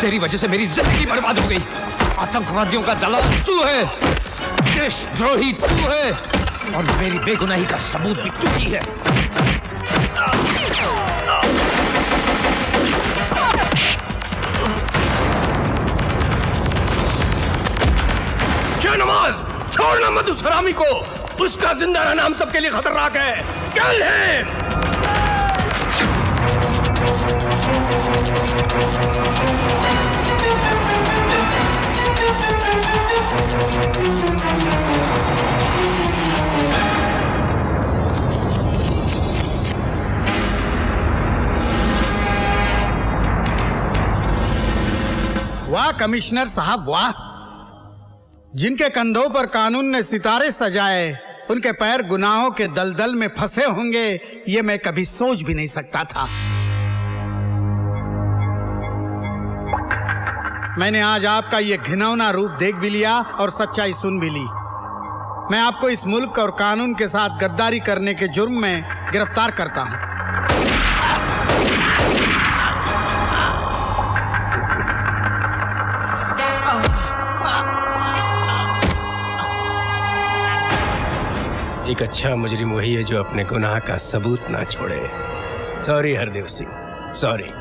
तेरी वजह से मेरी जिंदगी बर्बाद हो गई। आतंकवादियों का दलाल तू है, देशद्रोही तू है, और मेरी बेगुनाही का सबूत भी तू ही है। नमाज छोड़ना मत उस हरामी को, उसका जिंदा रहना हम सबके लिए खतरनाक है। कल है वाह कमिश्नर साहब वाह, जिनके कंधों पर कानून ने सितारे सजाए, उनके पैर गुनाहों के दलदल में फंसे होंगे, ये मैं कभी सोच भी नहीं सकता था। मैंने आज आपका ये घिनौना रूप देख भी लिया और सच्चाई सुन भी ली। मैं आपको इस मुल्क और कानून के साथ गद्दारी करने के जुर्म में गिरफ्तार करता हूं। एक अच्छा मुजरिम वही है जो अपने गुनाह का सबूत ना छोड़े। Sorry Hardev Singh, sorry.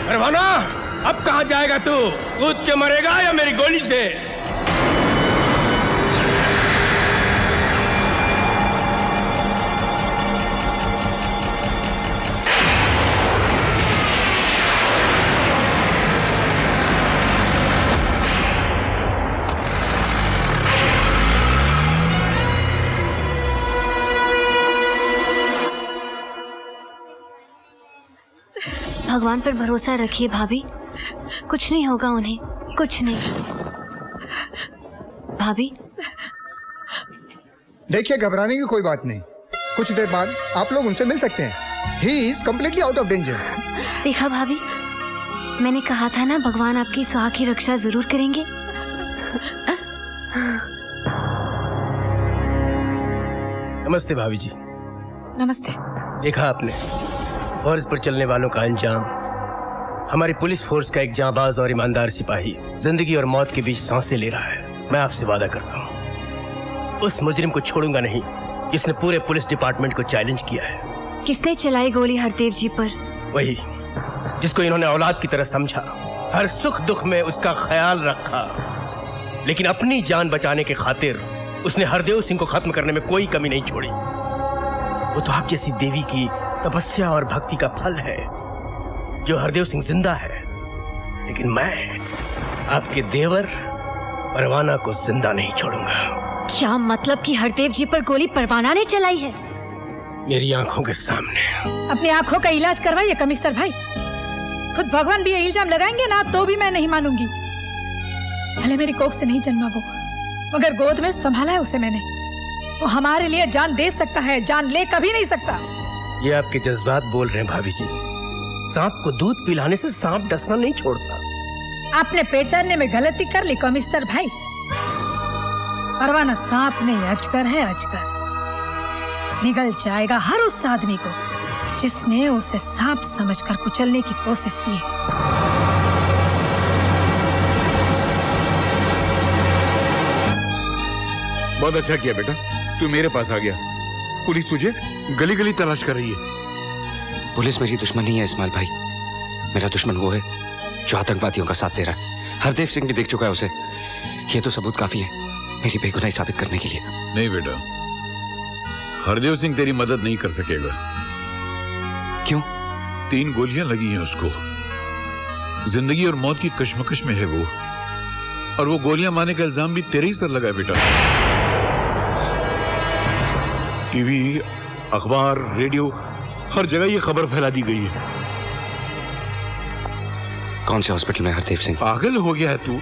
परवाना, अब कहां जाएगा तू? कूद के मरेगा या मेरी गोली से? भगवान पर भरोसा रखिए भाभी, कुछ नहीं होगा उन्हें, कुछ नहीं। भाभी देखिए, घबराने की कोई बात नहीं, कुछ देर बाद आप लोग उनसे मिल सकते हैं। He is completely out of danger. देखा भाभी, मैंने कहा था ना, भगवान आपकी सुहाग की रक्षा जरूर करेंगे। नमस्ते भाभी जी। नमस्ते। देखा आपने, फर्ज पर चलने वालों का अंजाम। हमारी पुलिस फोर्स का एक जांबाज और ईमानदार सिपाही जिंदगी और मौत के बीच सांसें ले रहा है। मैं आपसे वादा करता हूँ, उस मुजरिम को छोड़ूंगा नहीं जिसने पूरे पुलिस डिपार्टमेंट को चैलेंज किया है। किसने चलाई गोली हरदेव जी पर? वही जिसको इन्होंने औलाद की तरह समझा, हर सुख दुख में उसका ख्याल रखा, लेकिन अपनी जान बचाने के खातिर उसने हरदेव सिंह को खत्म करने में कोई कमी नहीं छोड़ी। वो तो आप जैसी देवी की तपस्या और भक्ति का फल है जो हरदेव सिंह जिंदा है, लेकिन मैं आपके देवर परवाना को जिंदा नहीं छोड़ूंगा। क्या मतलब कि हरदेव जी पर गोली परवाना ने चलाई है? मेरी आंखों के सामने। अपनी आंखों का इलाज करवाइए कमिश्नर भाई। खुद भगवान भी ये इल्जाम लगाएंगे ना तो भी मैं नहीं मानूंगी। भले मेरी कोख से नहीं जन्मा वो, मगर गोद में संभाला है उसे मैंने। वो हमारे लिए जान दे सकता है, जान ले कभी नहीं सकता। ये आपके जज्बात बोल रहे हैं भाभी जी। सांप को दूध पिलाने से सांप डसना नहीं छोड़ता। आपने पहचानने में गलती कर ली कमिश्नर भाई। परवाना सांप नहीं, अजगर है, अजगर। निगल जाएगा हर उस आदमी को जिसने उसे सांप समझकर कुचलने की कोशिश की है। बहुत अच्छा किया बेटा, तू मेरे पास आ गया। पुलिस तुझे गली गली तलाश कर रही है। पुलिस मेरी दुश्मन नहीं है इस्माइल भाई, मेरा दुश्मन वो है जो आतंकवादियों का साथ दे रहा है। हरदेव सिंह भी देख चुका है उसे। ये तो सबूत काफी है मेरी बेगुनाही साबित करने के लिए। नहीं बेटा, हरदेव सिंह तेरी मदद नहीं कर सकेगा। क्यों? 3 गोलियां लगी हैं उसको। जिंदगी और मौत की कश्मकश में है वो, और वो गोलियां मारने का इल्जाम भी तेरे ही सर लगा है बेटा। टीवी, अखबार, रेडियो, हर जगह ये खबर फैला दी गई है। कौन से हॉस्पिटल में हरदेव सिंह? पागल हो गया है तू?